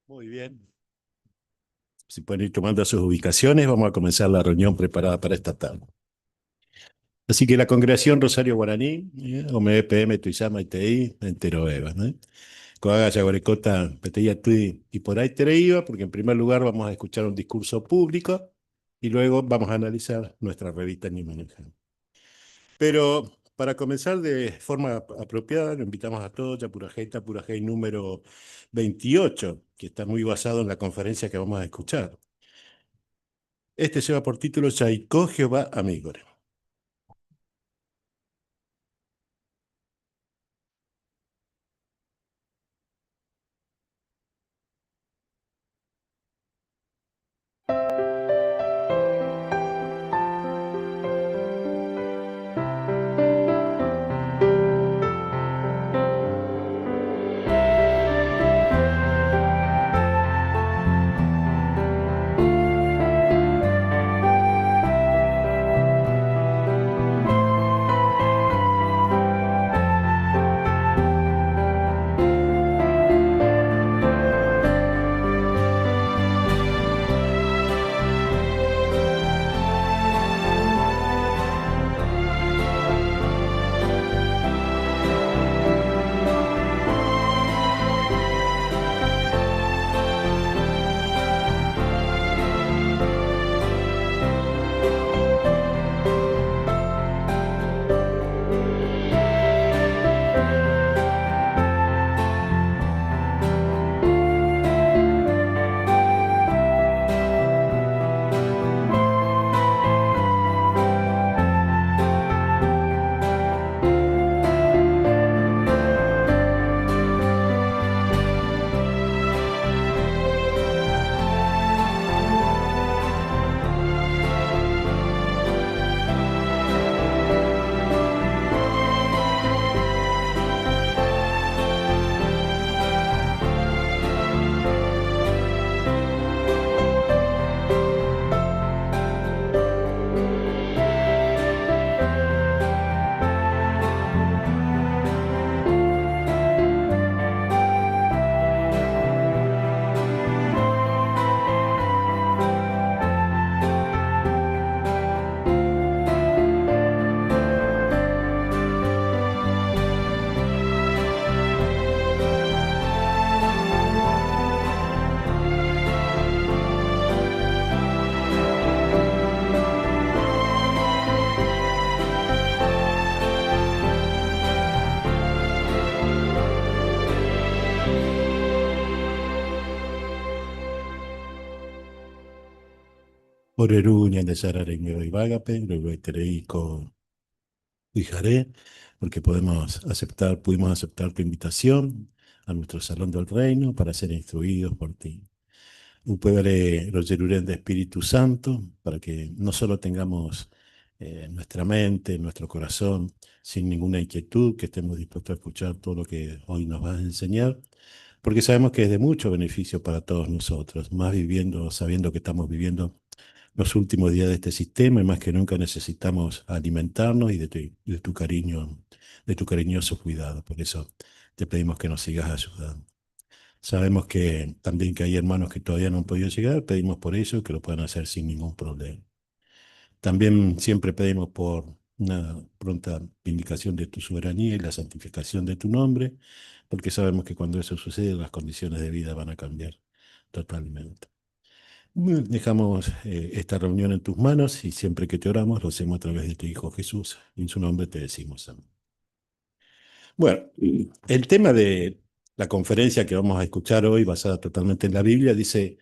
Muy bien. Si pueden ir tomando sus ubicaciones, vamos a comenzar la reunión preparada para esta tarde. Así que la congregación Rosario Guaraní, OMEPM, Tuizama, ITI, entero Eva, ¿no? Coaga, Yaguarecota, Peteya, Tui, y por ahí Tereiva, porque en primer lugar vamos a escuchar un discurso público y luego vamos a analizar nuestra revista Nimaneja. Pero para comenzar de forma apropiada, lo invitamos a todos, ya Purajei número 28, que está muy basado en la conferencia que vamos a escuchar. Este lleva por título Chaikó Jehová Amigore. Oreruña de Sarareño y Vágape, luego Tereico Fijaré, porque pudimos aceptar tu invitación a nuestro Salón del Reino para ser instruidos por ti. Upevare Rogerurén de Espíritu Santo, para que no solo tengamos nuestra mente, nuestro corazón, sin ninguna inquietud, que estemos dispuestos a escuchar todo lo que hoy nos vas a enseñar, porque sabemos que es de mucho beneficio para todos nosotros, más viviendo, sabiendo que estamos viviendo los últimos días de este sistema y más que nunca necesitamos alimentarnos y de tu cariño, de tu cariñoso cuidado. Por eso te pedimos que nos sigas ayudando. Sabemos que también que hay hermanos que todavía no han podido llegar, pedimos por ello que lo puedan hacer sin ningún problema. También siempre pedimos por una pronta vindicación de tu soberanía y la santificación de tu nombre, porque sabemos que cuando eso sucede las condiciones de vida van a cambiar totalmente. Bueno, dejamos esta reunión en tus manos y siempre que te oramos lo hacemos a través de tu Hijo Jesús. En su nombre te decimos amén. Bueno, el tema de la conferencia que vamos a escuchar hoy, basada totalmente en la Biblia, dice,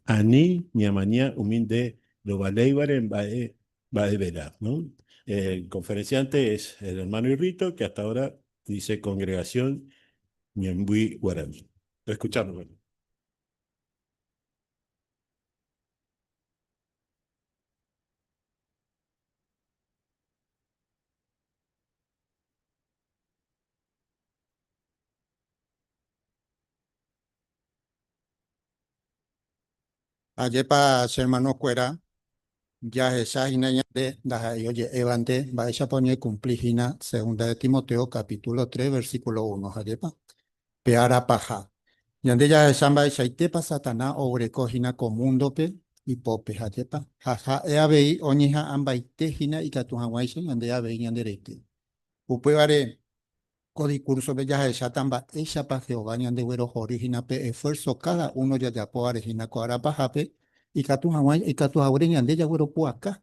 Ani, Niamañá, humilde, lo valeibaren, bae verá, ¿no? El conferenciante es el hermano Irrito, que hasta ahora dice congregación Ñembuí Guaraní. Lo escuchamos, bueno. Ayepa hermano Cuera, Ya esa hina de da oye evante va esa pone cumplir hina segunda de Timoteo capítulo 3 versículo 1 jayepa peara paja yande ya esa va esa ite pa satana obre cojina comundo pe y pope jayepa jaja e abei oñija amba ite hina y katu hawaise yande abei yande rete upe vare co discurso be ya esa tamba esa pa Jehová yande güero origina pe esfuerzo cada uno ya ya po arejina ko ara paja pe y katu hawai y katu haure yande ya güero po acá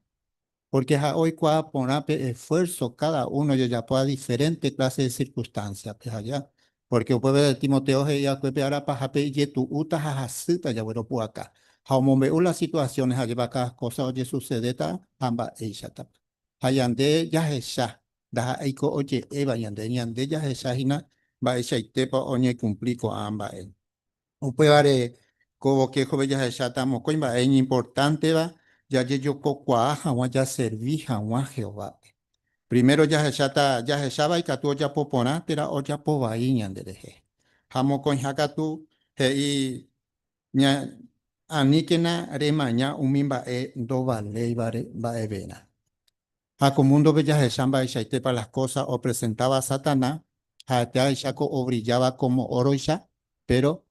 porque hoy cuando poner esfuerzo cada uno ya pueda diferentes clases de circunstancias, pues allá. Porque o puede Timoteo ya que ahora para hape y tu uta hahasita ya bueno por acá. Como me las situaciones allá para acá cosas oye sucede ta amba ella ta. Hayande ya esa da eiko oye eva yande ya esa hina va esa itepa oñe cumplir con amba upevare como que joven ya estamos coimba es importante va ya yo cocuaja wa ya servija wa Jehová primero ya se ya se sabe que tú ya popona pero o ya po vaina deje jamo con hakatu he y nya anikena remaña umimba do vale va evena Jacomundo Bellas de Shamba y Shaite para las cosas o presentaba a Satanás, Jatea y Shaco o brillaba como oro y sha, pero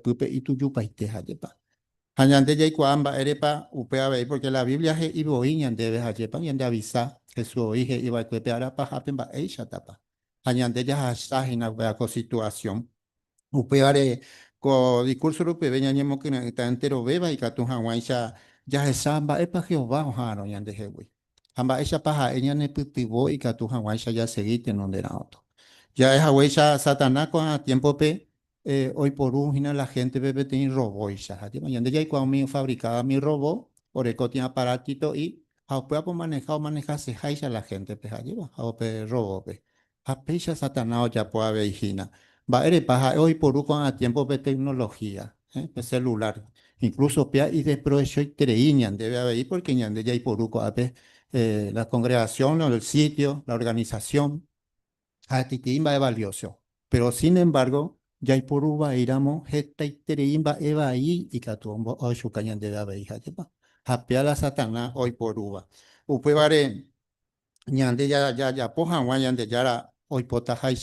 pupe y tu yupa y te jayepa. Hañante ya y cuamba erepa upea vei, porque la Biblia es ibo iñan debe jayepa y ande avisa Jesús oije iba a cuepe ara pa japen ba eisha tapa. Hañante ya hasajina vea con situación. Upeare ko discurso rupe veña ñemo que ta entero beba y katun hawaisha ya samba epa Jehová ojaro yande hewi. Hamba esa paja ella ne putivo y katun hawaisha ya seguite no de auto. Ya es hawaisha Satanás con a tiempo pe hoy por un hina la gente bebe tiene robot isha. Hati yande ya y cuando mi fabricaba mi robot oreco tiene aparatito y puede manejar se haisha la gente pe allí va pe robot pe. Apeisha Satanás ya puede haber hina. Va, paja, hoy por hoy con a tiempo de tecnología, de celular. Incluso pia y de provecho y treiñan debe haber porque ñan de ya y por hoy la congregación, o el sitio, la organización, a ti timba es valioso. Pero sin embargo, ya y por uva iramos, esta y tereimba eva ahí y catumbo hoy su cañan debe haber hija de pa. Japea la Satanás hoy por uva. Upe vare ñande ya pojan guayan ya la hoy pota hay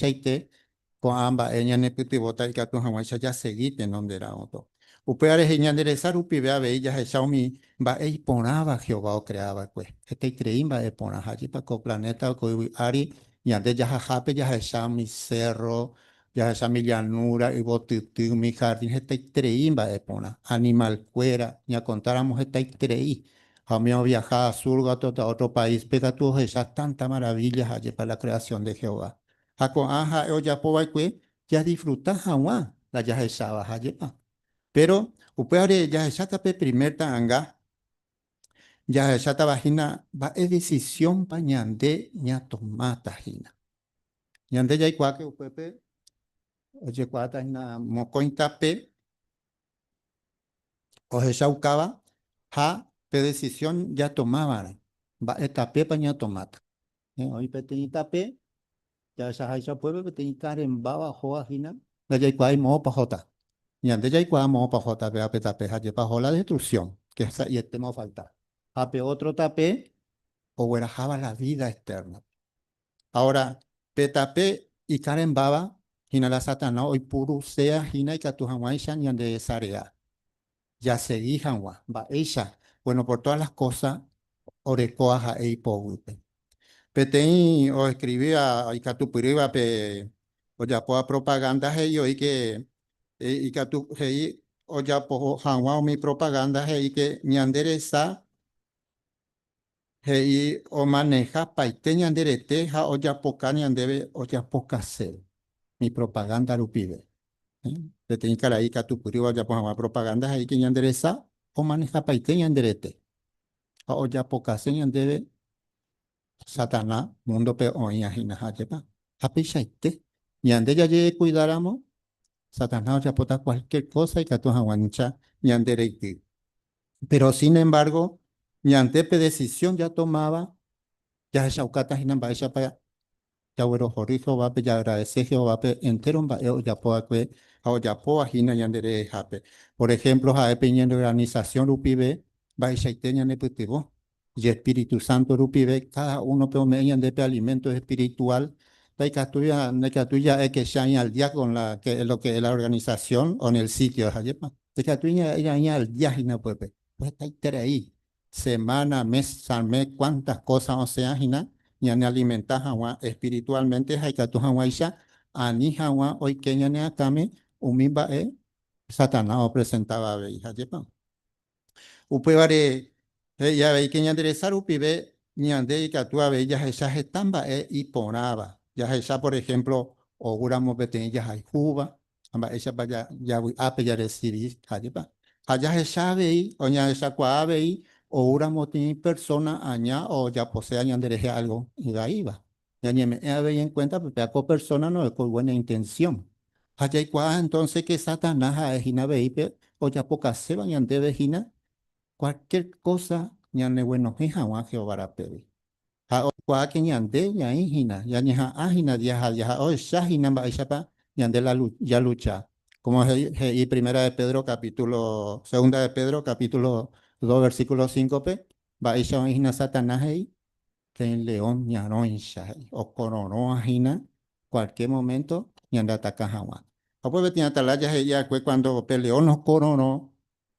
ko amba enya ne piti bota ika tu hawa ya seguite non de la auto. Upeare heña enderezar upi vea veilla he Xiaomi va e ponaba Jehová o creaba pues. Este creimba e pona allí pa co planeta ko ari y ande ya jajape ya he Xiaomi cerro ya esa mi llanura y botutu mi jardín este creimba e pona animal cuera ya contáramos este creí. Jamio viajar a surga a otro país, pega tú esas tantas maravillas allí para la creación de Jehová. Hako aja o ya po kwe ya disfruta hawa la ya esa haye pa. Pero upeare ya esa pe primer tanga ya esa vagina va es decisión pa ñande ña tomata hina. Ñande ya ikwa que upepe oye kwata hina mocointa pe o esa ukaba ha pe decisión ya tomaba va etape pa ña tomata. Hoy pe tenita pe ya esa haisa pueblo pe tenita en baba hoa hina la ya ikwa mo pa jota. Y antes ya vamos para JP, AP, tapé, para la destrucción, que esa, y este me falta. AP otro tapé, o guarajaba la vida externa. Ahora, petapé y Karen Baba, Hina la Satanás, hoy puro sea, Hina y Katuhamwa, y ande de área. Ya seguí, Hanwa, va, ella. Bueno, por todas las cosas, Orecoaja e Hipogute. Peteí o escribía, y Catupiriba, o ya pueda propaganda, ellos, y que y que tu hei o ya po hanwa mi propaganda hei que ñanderesa hei o maneja paite ñanderete ha o ya poca ñandebe o ya poca se mi propaganda lo pide te tiene que ahí que tu puri o ya po hanwa propaganda hei que ñanderesa o maneja paite ñanderete ha o ya poca se ñandebe Satanás mundo pe o ñajina ha jepa ha pichaite ñande ya ye cuidáramos Satanás ya pota cualquier cosa y que tu hanwancha ñanderete. Pero sin embargo, ñantepe decisión ya tomaba, ya esa ukata hinan ba esa pa ya wero jorijo va pe ya agradece Jehová pe entero ba ya poa que ya poa hina yandere jape. Por ejemplo, ja pe ñen organización upibe ba esa iteña ne putivo. y Espíritu Santo rupibe, cada uno pero me de alimento espiritual. De que tuya es que ya al día con la que lo que es la organización o en el sitio, de que tuya ella al día y no puede. Pues está ahí, semana, mes, cuántas cosas o sea, y ni alimentar agua espiritualmente, hay que tu agua ya, ani agua hoy que ya ne acame, umimba Satanás o presentaba a ver, upevare ya ve que ñandere sarupibe ñande y catua ve ya esa estamba y ponaba ya esa por ejemplo oguramos beten ya hay juba amba esa vaya ya ape ya recibir hayepa haya esa ve o ña esa cua ve oguramos tiene persona aña o ya posee ñandere algo y ahí va ya ni me ve en cuenta porque a persona no es con buena intención haya y cua entonces que Satanás es hina ve o ya poca se vayan de vejina cualquier cosa ñane bueno hija wa Jehová pevi. Ha o kwa que ñande ña hijina, ya ni ha ajina ya o shahina ba ishapa ñande ya lucha. Como y primera de Pedro capítulo, segunda de Pedro capítulo 2 versículo 5 pe, ba isha hijina Satanás que el león ñano o corono ajina, cualquier momento ñanda ataca jawa. Apo betina atalaya ya fue cuando peleó los corono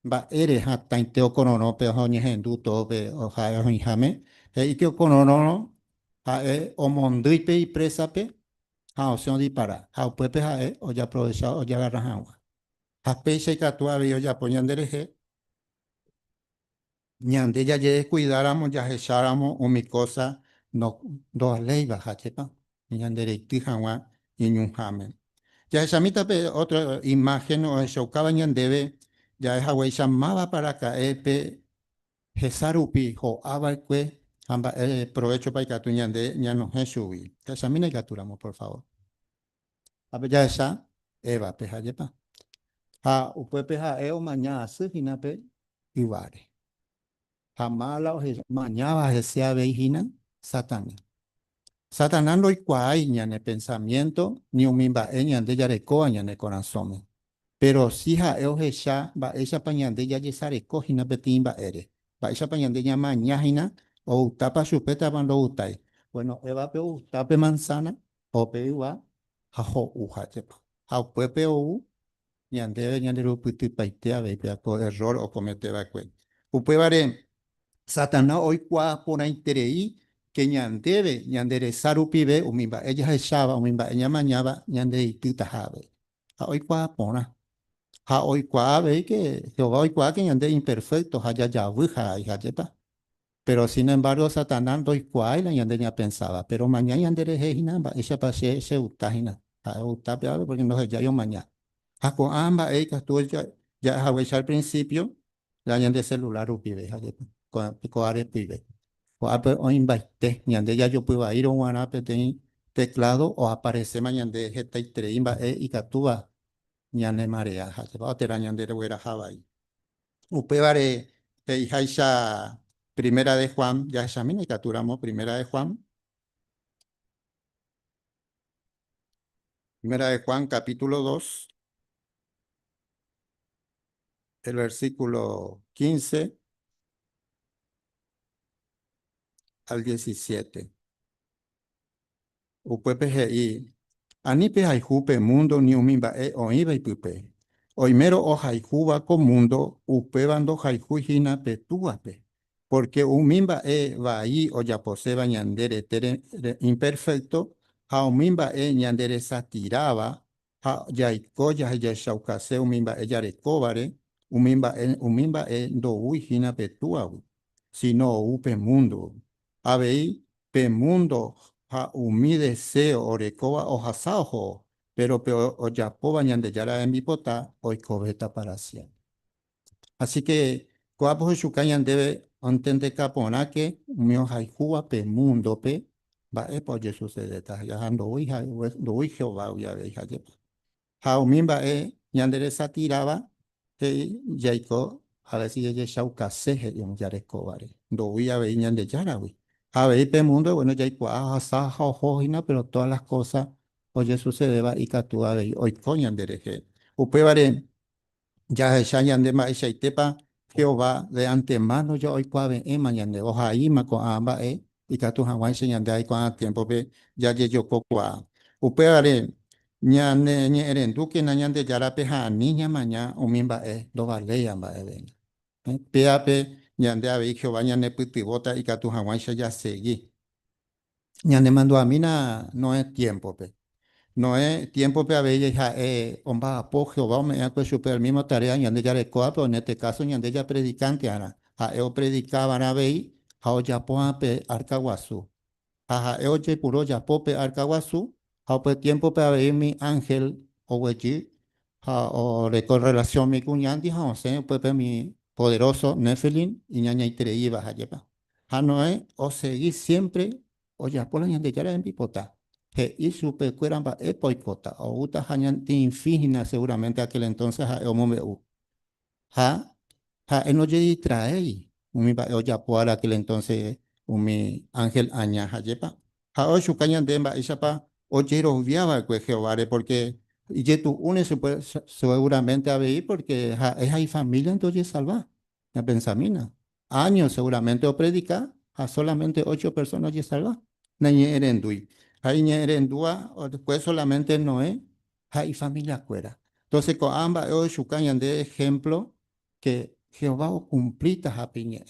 ba eres hasta inteo corono pe hoñe hendu to pe o ja hoñe jame e que corono a o mondui pe y presa pe a opción dispara a puepe a o ya aprovechado o ya agarra jawa. A pe se catua o ya ponían dereje ñande ya ye cuidáramos ya echáramos o mi cosa no dos ley baja chepa ñande de tijawa y ñunjame ya esa mitad otra imagen o shokaba ñandebe ya esa güey llamaba para caer pe jesarupi jo abarque amba provecho para que tu ñande ya no jesubi ya esa mina capturamos por favor a ver ya esa eva peja yepa ha upue peja eo mañana se pe igual Jamala o mañana desea veijina Satanás. Satanás no hay ni en el pensamiento, ni un mimba en de yarecoa ni en el corazón. Pero si ja eo ya va esa pañande ya yesare cojina betimba ere. Va esa pañande ya mañana o utapa chupeta bando utai. Bueno, eva pe utape manzana o pe igual jajo uja chepa. Ja puepe o ñande ñande ruputi paitea ve pe ko error o comete va cuen. Upe vare Satanás hoy cua por interei que ñandebe ñandere sarupibe umimba ella echaba umimba ella mañaba ñande ituta habe ha hoy cua pona ha hoy cua ve que Jehová hoy cua que ñande imperfecto haya ya wuja y hayepa pero sin embargo Satanás hoy cua y la ñande ya pensaba pero mañana ñandere hejina ba ella pa se utahina ha utape porque no ya yo mañana ha con amba ella tú ya al principio la ñande celular upibe hayepa con are pibe o ape o invite ñande ya yo puedo ir a un ape de teclado o aparece mañana de jeta y treimba y catúa ñane marea ha se va a tener ñande de huera Hawaii upe vare te haisha primera de Juan ya examina y capturamos primera de Juan capítulo 2 el versículo 15 al 17 upe PGI Anipe haihupe mundo ni umimba o iba y pupe. Oimero o haihuba con mundo upebando haihuijina petuape. Porque umimba va ahí o ya poseba ñandere tere imperfecto, ha umimba ñandere satiraba, ha yaiko ya shaukase umimba ella recobare, umimba do uijina petuabu. Sino upe mundo. Abei pe mundo ha umi deseo orekoba o hasaojo, pero peo o yapoba ñande yara en mi pota oikobeta para siempre. Así que coapo shukayan debe entender capona que mio haikua pe mundo pe va epo Jesús de deta ya ando uija do uija Jehová ya veja je. Ha umimba ñandere satiraba yaiko a decir ella shauka seje yon yare kobare do uija ve ñande yara a ver, este mundo, bueno, ya hay cuaja, ojina, pero todas las cosas, oye, sucedeba y catúa de hoy coñan de reje. Upe vare, ya yande ma isha itepa, Jehová de antemano yo hoy cuave mañana oja ima con amba y que tu hawan señande ahí con tiempo ve ya yo cocoa upeare ñane ñeren duque na ñande yarape ha niña maña umimba do vale yamba ven peape ñande ave Jehová ñane putibota y que tu hawan ya seguí ñane mando a mina no es tiempo pe. No es tiempo para ver hija, omba apo Jehová me ha puesto el mismo tarea ñande ya recoa, pero en este caso ñande ya predicante ana. Ha yo predicaba na vei, ha o ya po pe arcaguazú. Ha yo je puro ya po pe arcaguazú, ha pues tiempo para ver mi ángel o weji, ha o de con relación mi cuñandi, ha o se pues mi poderoso Nefelín y ñaña y iba a llevar. Ha no es o seguir siempre, o ya por la ñande ya la en pipota que y supe cueramba e poicota o uta hañan tin fijina seguramente aquel entonces ha omome u ha ha eno ye distrae umi ba o ya poara aquel entonces umi ángel aña ha yepa ha o shukañan demba isapa o jero viaba que Jehová porque y ye tu une seguramente a ver porque es hay familia entonces salva la pensamina años seguramente o predica a solamente 8 personas ya salva na ñe hay ñerendúa, o después solamente Noé, hay familia cuera. Entonces, con ambas, ellos shukayan de ejemplo que Jehová o cumplita hapiñe.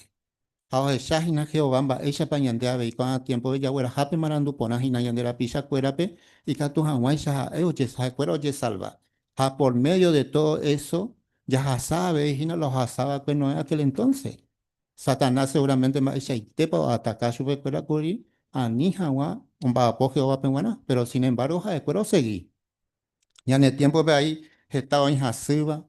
Ahora, shahina Jehová, va, ella pañande a ver, con tiempo de Yahweh, hapi marandu ponajina yandera pisa cuerape, y catu hawaii shaha, ellos ya cuera oye salva. Ha por medio de todo eso, ya sabe, y no los asaba que no es aquel entonces. Satanás seguramente más ella y tepa atacar su cuera curi, a ni hawa, un bapo Jehová penguana, pero sin embargo, ha cuero seguí. Ya en el tiempo de ahí, estaba en Hasiba,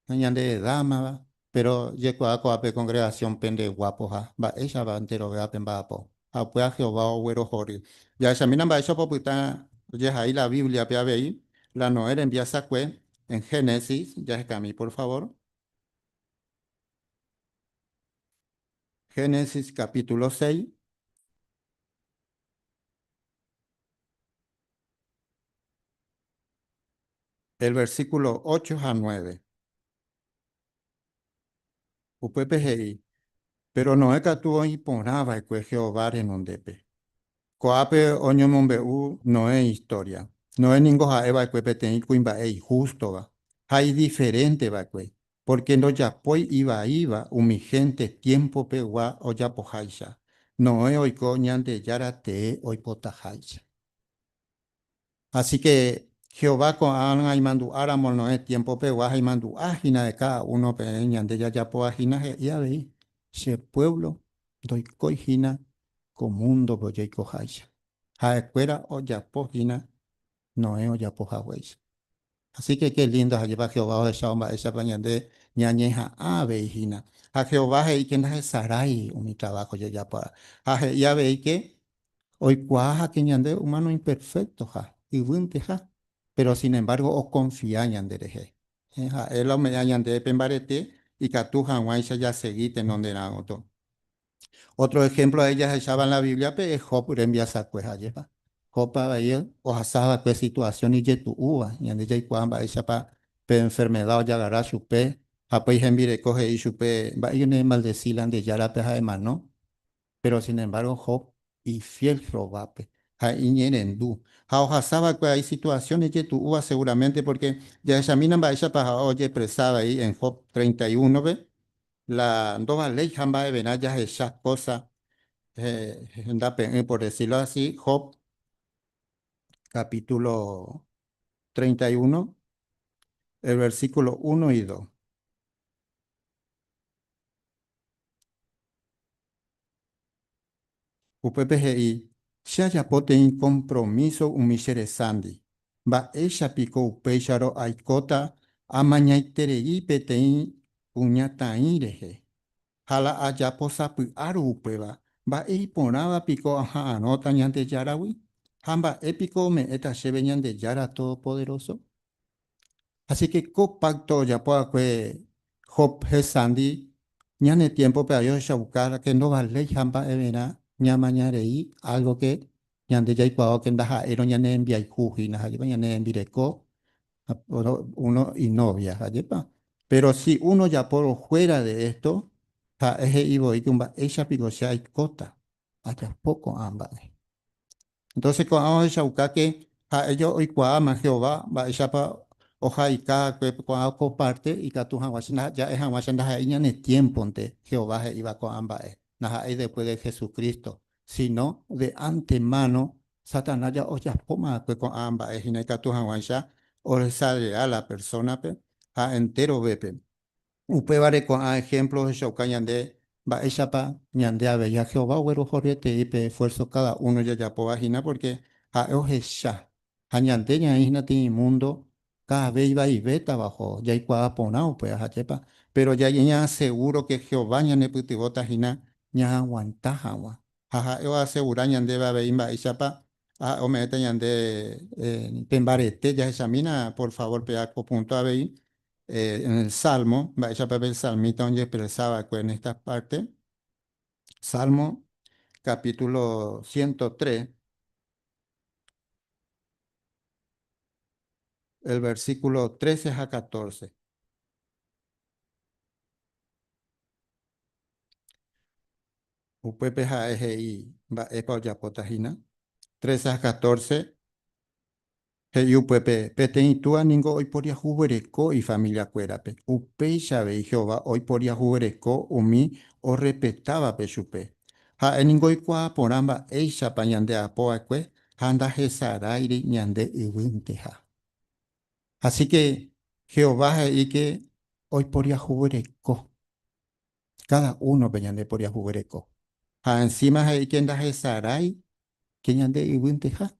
ñande dama ba pero llegó a coape congregación pende guapo ha ba ella va entero vea pen ba po a pues Jehová o güero jori ya examinan ba eso poputa oye ahí la Biblia pe ahí la Noé envía sacue en Génesis ya es mí por favor Génesis capítulo 6 el versículo 8 a 9 upepe pero Noé que tuvo y ponaba y que Jehová en un depe Coape oño u no es historia. No es ningún jaeva que petén cuimba es justo va. Hay diferente va que. Porque no ya pues iba mi gente tiempo pegua o ya pojaisa. No es hoy coñante yara te hoy potajaisa. Así que Jehová con ay mandu áramo no es tiempo pegua hay mandu ágina de cada uno peñan de ya po ágina y a ver. Si pueblo doy coigina con mundo boya y cojaisa. A escuela o ya pojina, no es o ya pojahueis. Así que qué lindo a llevar Jehová o esa bomba, esa paña de ñañeja ave hijina. A Jehová y que no es sarai, mi trabajo ya para. A ya ve que hoy cuaja que ñande humano imperfecto ja, y winte ja. Pero sin embargo, o confía ñande deje. Él lo me ñande pembarete y catuja guaysa ya seguite en donde era otro. Otro ejemplo de ellas echaba en la Biblia, pero es Job rembia sacueja lleva. Job para él, o asaba pues situación y tu uva, y ande ya cuamba esa pa pe enfermedad o ya agarrar su pe, a pues mire coge y su pe, va y ne maldecilan de ya la peja de mano, pero sin embargo Job y fiel Jehová pe, ha iñeren du. Ha o asaba pues hay situaciones y tu uva seguramente porque ya examinan va esa paja oye presada ahí en Job 31 ve, la nova ley jamba de venallas esas cosas por decirlo así, Job capítulo 31 el versículo 1 y 2. UPPGI, se haya poten compromiso umishere sandi. Ba esha pico upecharo aikota amaña iterei petein puñatain reje. Hala haya posapu aru upeba. Ba e ponaba pico aja anota ñante yarawi. Hamba épico me eta shebe ñante yara todopoderoso. Así que compacto ya puedo que Job Sandy ñane tiempo para yo buscar que no vale jamba evena ñama ñarei algo que ñande ya igual que ndaja ero ñane envía y juji na hajipa ñane envireko uno y novia hajipa Pero si uno ya por fuera de esto, ja eje ibo y kumba ella pico sea y cota, hasta poco ambas. Entonces, cuando shauka que ellos hoy cuama Jehová, va ella pa oja y cada que cuando comparte y que tu hawashina ya es hawashina ella en el tiempo de Jehová iba con ambas. Naja y después de Jesucristo, sino de antemano, Satanás ya oya poma que con ambas, y no hay que tu hawasha, o sale a la persona, pe, a entero bepe. Upe vare con ejemplos de Shauka Ñande, va ella pa Ñande a ya Jehová, güero jorete y pe esfuerzo cada uno ya ya po vagina porque a ya a Ñande ya isna ti mundo, cada vez iba y beta bajo, ya y cuada ponao pues a chepa, pero ya ya seguro que Jehová Ñande putibota jina, ña aguanta agua. Jaja, yo asegura Ñande va a ver imba ella pa, a omete Ñande, pembarete ya esa mina, por favor, pea punto a ver en el Salmo, vaya para ver el Salmito donde expresaba pues, en esta parte, Salmo capítulo 103, el versículo 13 a 14. Upepe ja eje y va epa ya potajina. 13 a 14. He upepe pete y tú ningo hoy por jubereco y familia cuerape. Upe shabe y Jehová hoy por jubereco umi o repetaba pechupe. Ha eningo y kwa poramba eisha pañande apoacue. Handa jesarairi ñande iwinteja. Así que Jehová y que hoy por jubereco. Cada uno peñande por jubereco. Ha encima hay que anda jesarai que ñande iwinteja.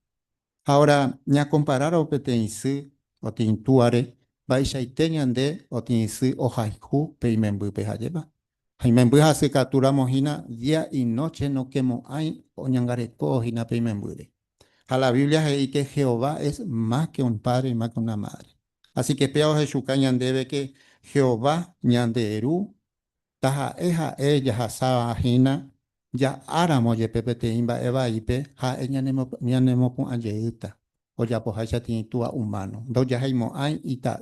Ahora, ña comparar o petensi o tintuare, baisha iteñande o tinsi o haiku peimembu pejayeba. Jaimembu hace captura mojina día y noche no quemo hay o ñangare hina peimembure. A la Biblia dice que Jehová es más que un padre y más que una madre. Así que peor Jesús debe que Jehová ñanderu taja eja ella hasaba ajina ya aramo ye pepete imba eva ipe ha ella nemo pun ayeita o ya pues ella tiene tua humano do ya haimo ay ita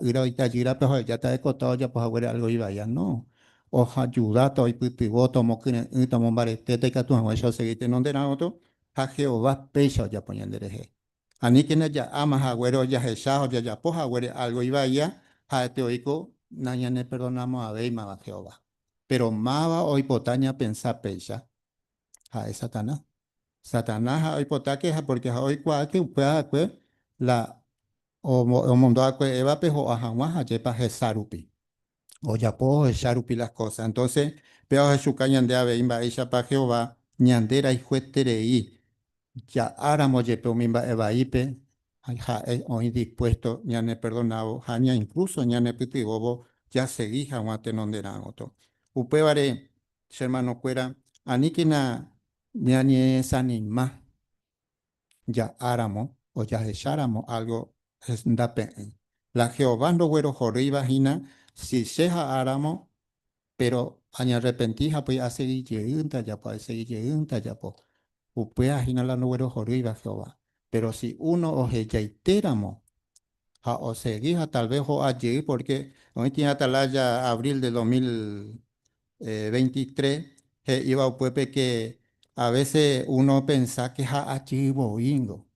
jira pues ya ta ekotado ya pues agüere algo iba ya no o ha ayuda to y pipivo tomo kine tomo barete te ka tu ha eso seguite no de na otro ha Jehová pecho ya ponían dereje ani kine ya ama agüero ya jesao ya pues agüere algo iba ya ha te oico naña ne perdonamos a Beima a Jehová pero maba o hipotaña pensa pecha a Satanás. Satanás a hipotaque porque hoy cualquier pueda que la o mundo a que eva pejo a jamás a yepa jesarupi. O ya puedo jesarupi las cosas. Entonces, veo a su cañan de ave imba isha pa Jehová, ñandera y jueterei. Ya áramo yepe mimba eva ipe. Ja, hoy dispuesto, ñane perdonado, jaña incluso ñane piti bobo, ya seguí jamás tenonderan otro. Upevare, hermano cuera, anikina, ñane sanima, ya áramo, o ya echáramo algo, es ndape. La Jehová no güero jorriba jina, si seja áramo, pero aña arrepentija, pues a seguir llegando, ya pues a seguir llegando, ya pues. Upea jina la no güero jorriba Jehová. Pero si uno oje yaitéramo, o seguir tal vez o allí, porque hoy tiene atalaya abril de 2023, iba a puepe que a veces uno piensa que ha allí boingo,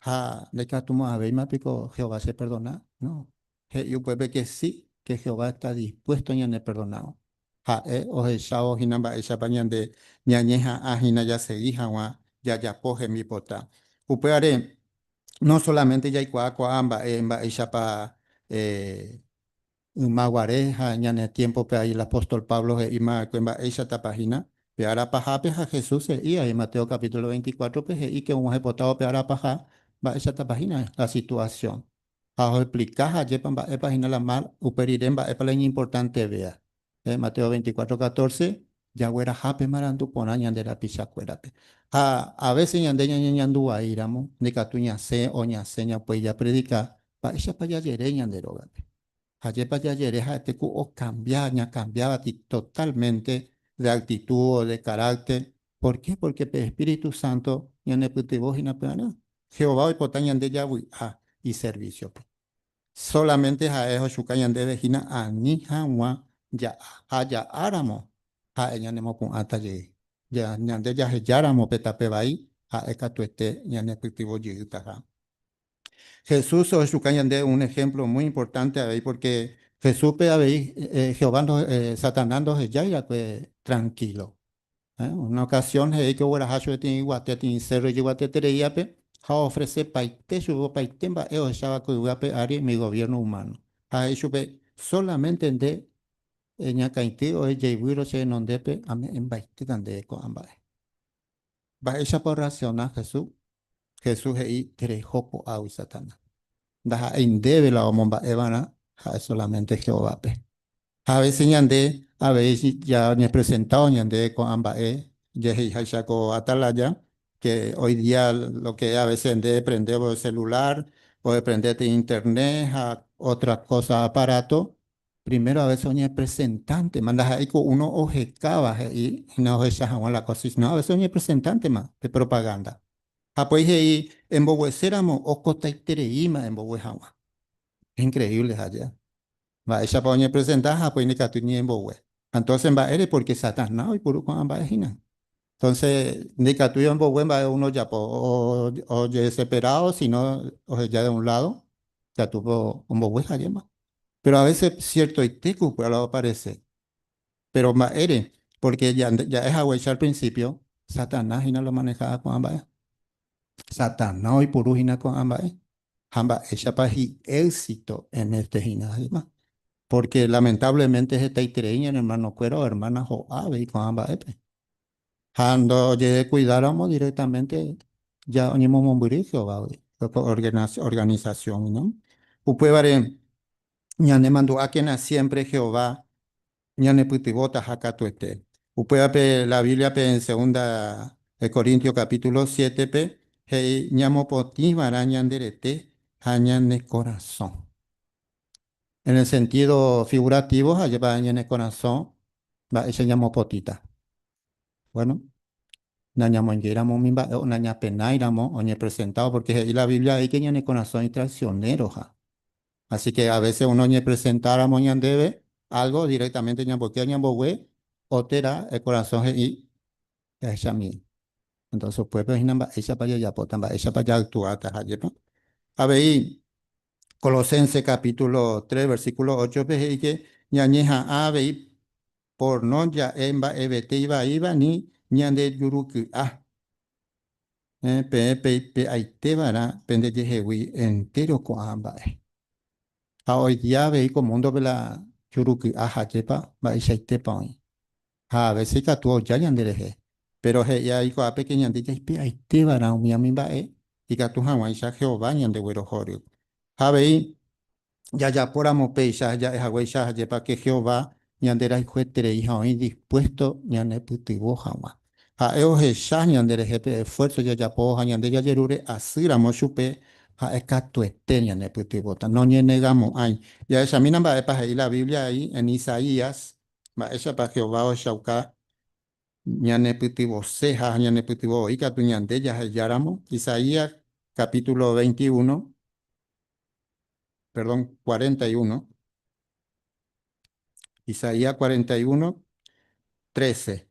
ha de que tú a ver pico Jehová se perdona, no, yo puepe que sí, que Jehová está dispuesto a ñane perdonado. Ha o esa hinamba esa pañan de ñañeja ajina ya se hija ya coge mi pota. Upeare no solamente ya amba emba ishapa maguareja en el tiempo que ahí el apóstol Pablo ima cuemba esa tapajina peara paja peja Jesús y ahí Mateo capítulo 24 peje y que un ejecutado peara paja va esa tapajina la situación a explicar a yepan va página la mal uperirem va es importante vea Mateo 24:14 ya güera jape marandu pona ñande la picha cuérate a veces ñande ñandu ahí ramo de catuña se o ña seña pues ya predica pa esa pa ya yere ñande rogate ayer para ayer te o cambiaba totalmente de actitud o de carácter. ¿Por qué? Porque el Espíritu Santo ya no puede vos y no puede nada. Jehová hoy potañan de Yahweh y servicio. solamente jaejo shuka yandeve hina ani hanwa ya haya áramo jae ñanemo pu'ãta ye ya ñande jahejáramo pe tape vai jae katuete ñane pytyvõ jýtaha. Jesús shuka yande un ejemplo muy importante ahí porque Jesús pe ahí Jehová Satanás nos ya pues tranquilo. Una ocasión, que hubiera hecho de guate, tin cerro y guate tereiape, ha ofrece paite, subo paitemba, estaba con guape ari mi gobierno humano. Ha hecho solamente de ña cainte o jaibuiro se nondepe, ame en baite dande ko ambae. Va esa por racionar Jesús, Jesús hei trejopo au Satanás. Daja indebe la omomba evana, ha solamente Jehová pe. A veces ñande, a veces ya me he presentado ñande con Ambae, Yehi Haishako Atalaya, que hoy día lo que a veces de prender el celular o de prender de internet a otras cosas, aparato, primero a veces oye presentante, manda ahí con uno ojecaba y no es la cosa, no, a veces oye presentante más de propaganda. Ah, pues ahí en Bohueséramo, o Cota y Tereima en Bohuejama. Increíble allá. Va esa pa onye presentaja pues ni katuni en bowe. Entonces va ere porque Satanás y puro con ambas esquinas. Entonces ni katuni en bowe va uno ya po o desesperado sino o ya de un lado ya tuvo un bowe más. Pero a veces cierto y tecu pero lo aparece. Pero va ere porque ya es agüecha al principio Satanás y no lo manejaba con ambas. Satanás y puro hina con ambas. Ambas ella para éxito en este gimnasio. Porque lamentablemente es esta itreña en hermano cuero, hermana Joabe y con ambas epe. Cuando llegué cuidáramos directamente, ya onímos momburicio, organización, ¿no? Upebare, ñane mandó a quien siempre Jehová, ñane putibota jacatuete. Upebare la Biblia pe en segunda de Corintios capítulo 7 pe, hey, ñamo poti marañanderete, hañane corazón. En el sentido figurativo, allá va en el corazón, va ese llamo potita. Bueno, nañamo ingéramos mimba, o naña penairamos, oñe presentado, porque ahí la Biblia hay que en el corazón y traicionero, ja. Así que a veces uno ñe presentáramos ñan debe algo directamente ñan porque ñan bogue, otera el corazón y esa mi. Entonces, pues, esa para allá, potamba, esa para allá actuar, ¿no? A ver, y Colosenses capítulo 3 versículo 8, pues, y que ñañeja ave por no ya emba ebete iba ni ñande yuruku pe aite vara pende jehewi entero ko amba a hoy día ve como mundo vela yuruku hachepa va isaite pa a veces ka tu ya ñande he pero he ya iko a pequeña de pe aite vara mi ami ba y ka tu hawa isa Jehová ñande wero horio a ve ya por amo peisa ya es agüey ya para que Jehová ñandera y juetere hija hoy dispuesto ñane puti boja ha eo he sha ñandere jepe esfuerzo ya po ñande ya yerure asira mo chupe ha ekatuete ñane puti bota no ñe negamos ay ya esa mina va para ahí la Biblia ahí en Isaías va esa para Jehová o shauka ñane puti boseja ñane puti bo y tu ñande ya yaramo Isaías capítulo 21 perdón 41 Isaías 41, 13.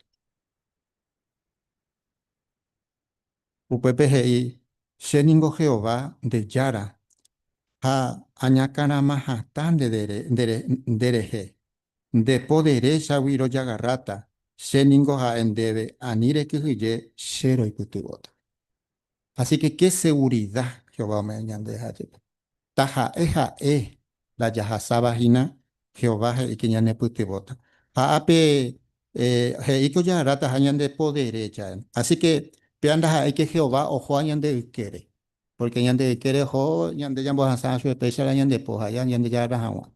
UPPGI, Sheningo Jehová de Yara, ha añakana mahatan dereje, de podere shawiro yagarrata, Sheningo ha endebe, anire kihye, shero y kutubota. Así que qué seguridad Jehová me añade. Taja eja la yahasaba hina Jehová he ikiñane putibota. Ape he iko ya rata hañan de poder echa. Así que peanda hay que Jehová ojo hañan de quiere. Porque hañan de quiere ojo hañan de jambo hasa su especial hañan de poja hañan de ya rahawa. O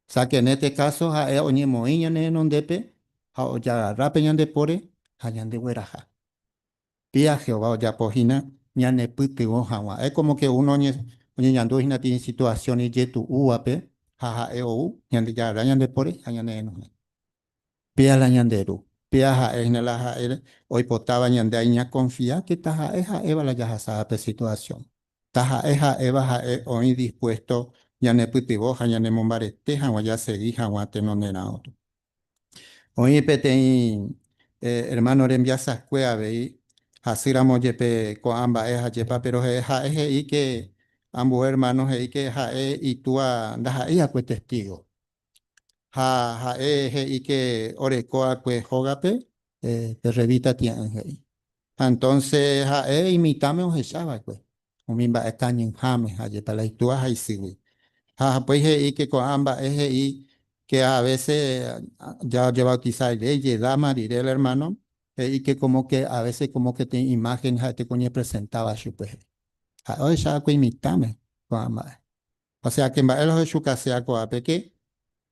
sea que en este caso ha oñe moiñan en ondepe ha o ya rape hañan de pore hañan de hueraja. Pía Jehová ya pojina ñane puti hawa. Es como que uno oye, ñando hina tiene situaciones y tu uape, jaja eu, ñande ya ñande pore, ñande no. Pia la ñanderu, pia ja es la ja hoy potaba ñande ahí confía que taja eja eva la ya sabe situación. Taja eja eva ja hoy dispuesto ya ne putiboja, ya ne mombarete, jawa ya seguí, jawa te no nera otro. Oye, pete, hermano, envía sascue veí, asíramos yepe coamba eja yepa, pero ja eje y que ambos hermanos y que ja y tú andas ahí a pues testigo. Ja eje y que orecoa pues jogape, te revita tian. Entonces, imitame o echaba pues. O mimba estañen jame, ha yepa la itua ha isiwi. Pues y que con ambas eje y que a veces ya lleva bautizar leyes, dama, diré el hermano, y que como que a veces como que tiene imagen, te coñe presentaba su pues. Hoy ya que imitame con ambas. O sea que en baelo de su casa con apeque,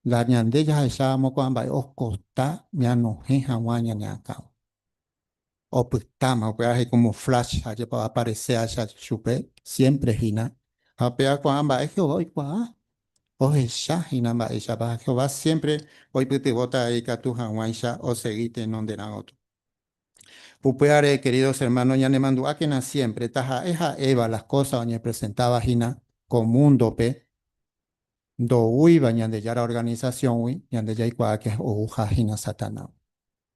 la ñandella ya mo con ambas, os costa, me anojé jaguaña ni acá. O pues tama, o pues como flash, allá para aparecer allá chupe, siempre gina. A pea con ambas, es que voy kwa. Oye, Shahina ma isha ba Jehová siempre hoy te bota ahí que tu Hawaisha o seguite en donde na otro. Pupeare, queridos hermanos, ya ne mandu a que na siempre taja eja eva las cosas oñe presentaba jina con mundo pe do ui bañan de yara organización ui ñande ya ikua que o uja jina satana.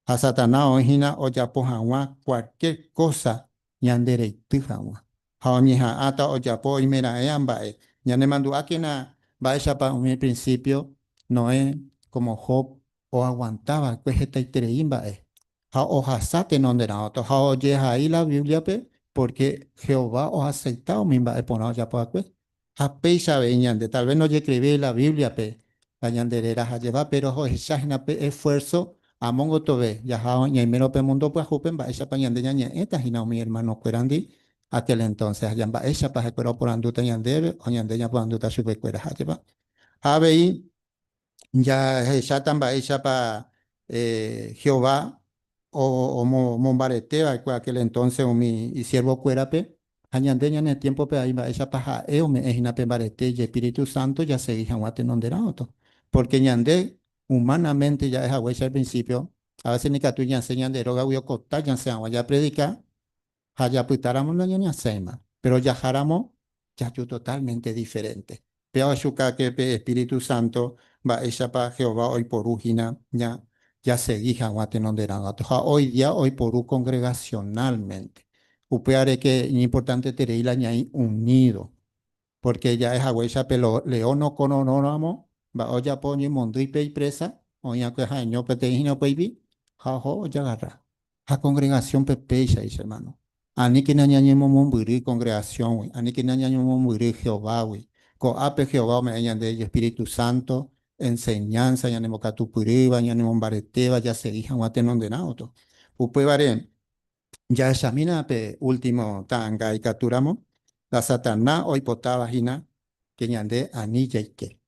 A Satanás o hina o ya pojanwa cualquier cosa ñandere tujanwa. Jaoñija ata o ya po y mira eambae. Ñane mandu akina baisha pa un principio no es como Job o aguantaba pues esta itereimba e. Ja o hasate no de na otro. Ja o yeja ahí la Biblia pe porque Jehová os ha aceptado mimba e ponao ya po pues. Ja peisa ve ñande tal vez no ye escribí la Biblia pe. La ñanderera ja lleva pero jo esa pe esfuerzo amongo tobe ya ha ña mero pe mundo pues jupen ba esa pañan de ña esta hina mi hermano cuerandi aquel entonces allá va esa pa cuero por anduta ñandebe o ñande por anduta sube cuera ha lleva ha vei ya esa tamba esa pa Jehová o mombarete va aquel entonces o mi y siervo cuerape añande en el tiempo pe ahí va esa paja o me ejina pe barete y Espíritu Santo ya se hija guate donde era otro porque ñande humanamente ya es agüecha al principio a veces ni que tú ya enseñan de droga huyo cota ya se ya predicar haya putáramos no ya ni hacemos pero ya jaramos ya yo totalmente diferente pero shuka que pe Espíritu Santo va ella para Jehová hoy por ujina ya se hija guate donde era gato hoy día hoy por congregacionalmente upeare que es importante tener la ñai unido porque ya es agüecha pelo leono cononóramo va olla poñi mondripe y presa oña que jaño pete hino peibi jajo ya agarra a congregación pepecha dice hermano ani que nañañemo momburi congregación we ani que nañañemo momburi Jehová we co ape Jehová me añan de Espíritu Santo enseñanza ya nemo catupuriba ya nemo bareteba ya se hija guatenon de nauto upe bare ya examina pe último tanga y capturamos la Satanás hoy potaba hina que ñande anilla y que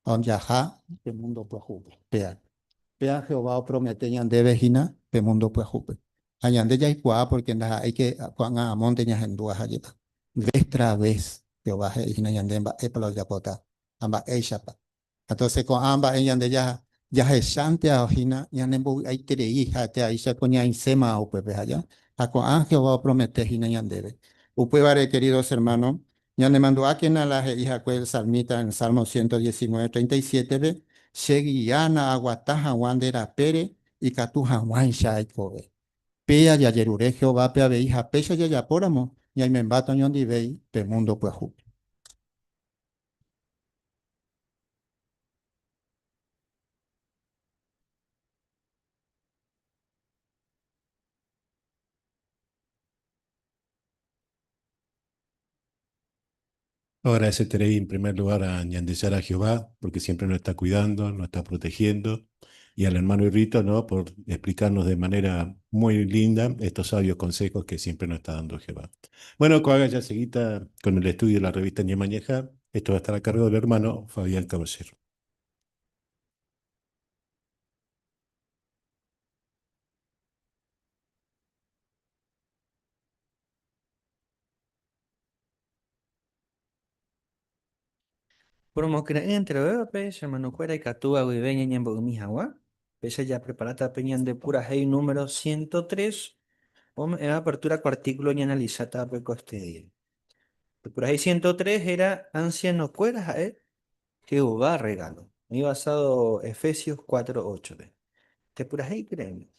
on yaja el mundo pues jupe pea pea Jehová promete ñande vejina pe mundo pues jupe añande ya y porque hay que cuan a monte ña hendua hayeta vez tras vez Jehová hina ñande ba epalo ya pota amba eishapa entonces con ambas ella de ya es sante a hina ya nembo hay tere hija te aisha coña insema o pues allá a con ángel va a prometer hina ya debe upe vare queridos hermanos ya le mandó a quien a la hija el salmita en Salmo 119:37 ve seguiana aguataja wandera pere y catuja wan shai kobe pea ya yerure Jehová pea ve hija pecha ya poramo ya me embato ñondi vei pe mundo pues jupe. Agradeceré en primer lugar a Ñandezar a Jehová, porque siempre nos está cuidando, nos está protegiendo, y al hermano Irrito, ¿no? Por explicarnos de manera muy linda estos sabios consejos que siempre nos está dando Jehová. Bueno, Coaga ya seguita con el estudio de la revista Ñemañeja. Esto va a estar a cargo del hermano Fabián Caballero. Promo que entre pues, hermano cuera y catúa viveña en Bogumijawa. Pese ya preparada peñan de pura hey número 103. En apertura cu artículo y analizata pe coste día. Pura hey 103 era anciano cuera, Jehová regalo. Mi basado Efesios 4:8. Ve. Te puras ahí, créeme.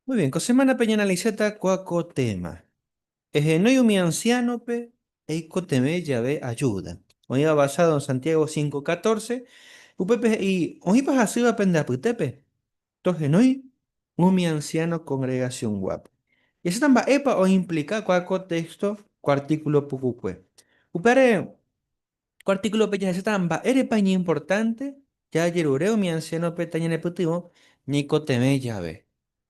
Muy bien, Cosemana Peñana Liseta, cuaco tema. No hay un mi anciano, pe, eiko teme llave ayuda. Hoy va basado en Santiago 5:14. Upepe, y hoy vas a ser pendaputepe. Entonces, no hay un mi anciano congregación guap. Y eso también epa o implica cuál contexto, cuál artículo pucuque. Upere, cuál artículo peña ese tamba, ere paña importante, ya yerureo mi anciano pe taña neputimo, ni coteme llave.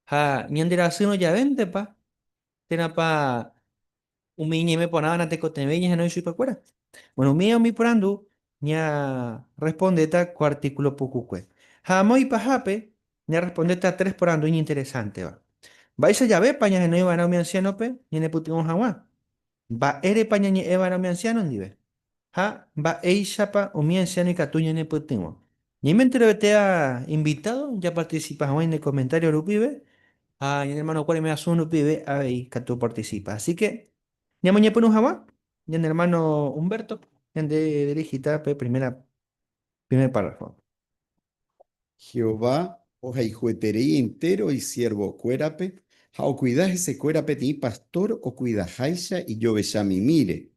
Ha, ni andira sino llave, pa. Tena pa. Umiñe me ponaba na teco temeña no soy pa cuera. Bueno, mi porandu, ña respondeta cu artículo pucucue. Jamoi pa jape, ña respondeta tres porandu ña interesante va. Vais a llave paña no iba a mi anciano pe, ni ne putimos jamás. Va ere paña ni eva no mi anciano ndive. Ha, va eishapa o mi anciano y catuña ne putimos. Ni me entero que te ha invitado, ya participas en el comentario Lupibe. Ah, y el hermano cuál me hace un Lupibe, ahí que tú participas. Así que. Ñamo ñepo jamás. Y en hermano Humberto, en de Ligita, primer párrafo. Jehová, oja y jueterei entero y siervo cuérape, o cuidás ese cuérape ti pastor o cuidajaisha y yo mi mire.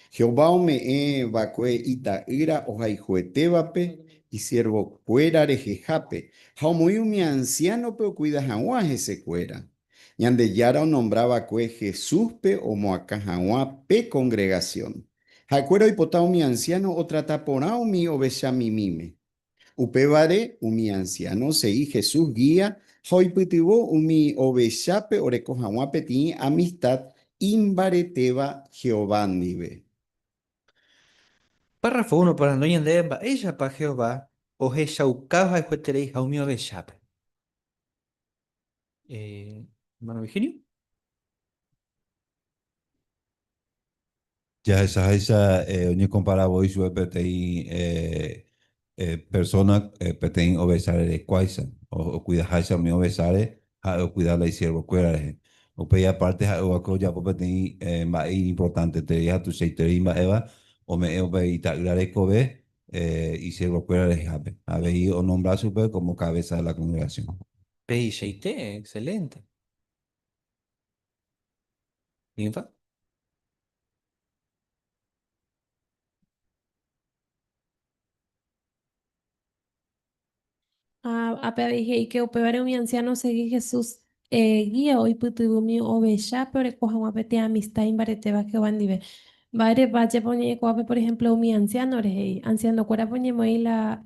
Jehová o me vacue ita ira oja y juetevape y siervo cuérare jejape. Jao muy mi anciano pe o cuidas ese cuera. Ñande yara o nombraba cue Jesús pe o moacajaua pe congregación. Jacuero hipotao mi anciano o trataporao mi o mi mime. Upevare, umi anciano, sei Jesús guía, hoipitivo, umi ovechape, orecojahuapeti, amistad, imbareteba, Jehová nive. Párrafo 1 para no yendemba, ella pa Jehová, o jeshaukaja y jueterei jaumio beshape. Hermano Virginio. Ya esa oye compara voy su PTI persona PTI obesare de quaisa o cuida esa mi obesare o cuidar la siervo cuera o pe aparte o ako ya PTI más importante te ya tu seiteri más eva o me eva y ta grare kobe y siervo cuera de jabe a ver o nombrar super como cabeza de la congregación. PICT, excelente. ¿Ninfa? Ape dije que opevare un anciano segui Jesús guía hoy putubumi oveja pero coja un apete amistad imbarete va que van dive vare vaya pone coape por ejemplo mi anciano re anciano cuera pone moi la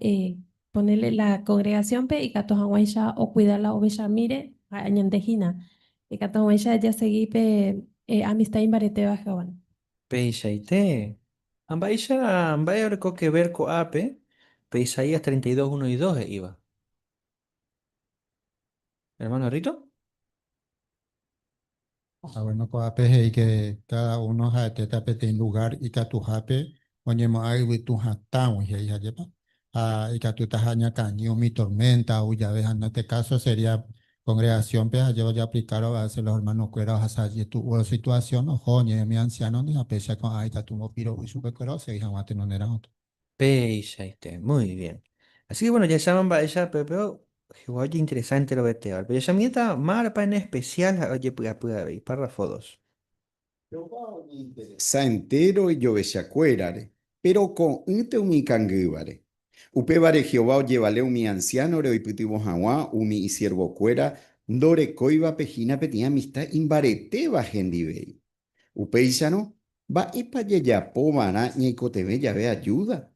ponerle la congregación pe y cato hawaisha o cuidar la oveja mire añandejina y cato hawaisha ya seguí pe amistad imbarete va que van PICT. Ambaya ahora que ver con AP. Isaías 32, 1 y 2 iba. Hermano Rito. Bueno, coape y que cada uno ha te tapete en lugar y que tu jape, oye, mo ay, vi tu hatao, y ya lleva. Y que tu tajaña caño, mi tormenta, o ya ves, en este caso sería congregación, pues yo ya aplicaron a veces los hermanos cueros a salir tu o situación, o joñe, mi anciano, ni a pesar con ay, tu mo piro, y super cuero, se dijan, mate, no era otro. PICT. Muy bien. Así que bueno, ya llaman para ella, pero oye, interesante lo que Pero ya mienta marpa en especial, oye, pueda ver, párrafo 2. Sa entero y yo cuérare, pero con ute umi cangüibare. Upébare Jehová llévale mi anciano re oipitivo jawa umi y siervo cuera, dore coiba pejina petia amistad imbarete va gendibei. Upeisano, va ipa yeya povara ñaicoteve llave ayuda.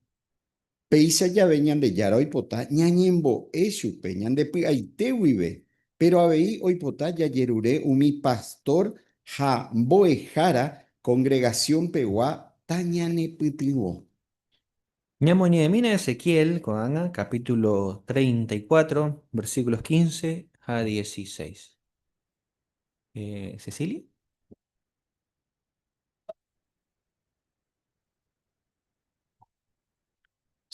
Peisa ya veñan de yara oipota ñañembo eshu peñan de aite vive. Pero abei oipota ya yerure umi pastor ha boejara congregación pegua tañane pitivo. Ñamoñe mina Ezequiel, Coanga, capítulo 34, versículos 15 a 16. ¿Cecilia?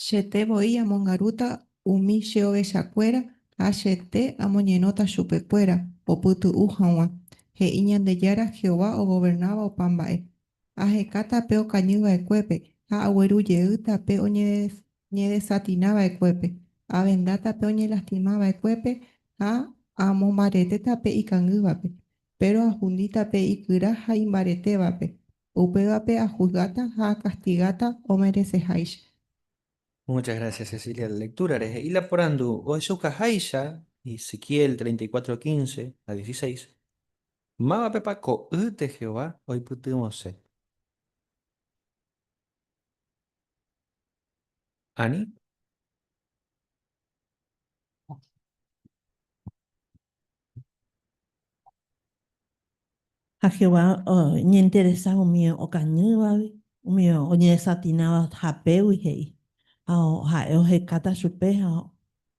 Shete boía mongaruta umi sheo shakuera a shete amoñenota chupecuera poputu ujawa he iñan de yara Jehová o gobernaba o pambae a jecata peo cañuga e cuepe a agueru yeuta peo ñe satinaba e cuepe a vendata peo ñe lastimaba e cuepe a amomarete tape y cangubape pero a jundita pe y cura ja imbaretebape upebape a juzgata a castigata o merece jaish. Muchas gracias, Cecilia. La lectura es Ila Porandu, Oesuka Haisha, Ezequiel 34, 15 a 16. Mama Pepa ko ute Jehová, hoy putimose. Ani, A Jehová ni interesado mío o cañuba mío o ni desatinaba japeu y hei o ha o he cata supe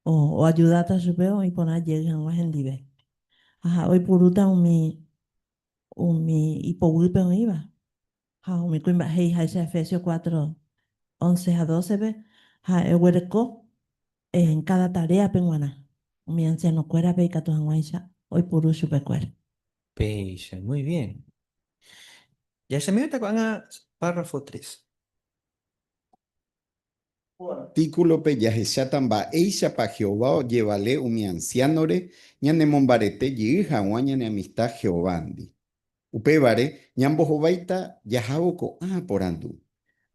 o ayudata supe y poner llegan más en dive ajá hoy puruta mi hipogripe o iba ha o mi cuimba hei ha ese Efesios 4 11 a 12 ve ha el huerco en cada tarea penguana mi anciano cuera pe catu anguaisha hoy puru supe cuera. Peisha, muy bien. Ya se me está con párrafo 3. Artículo pe yaheshatamba eisha pa Jehová llévale umi ancianore ñane mombarete yija ñane amistad Jehovandi. Upébare ñambo jovaita yajaboko porandu.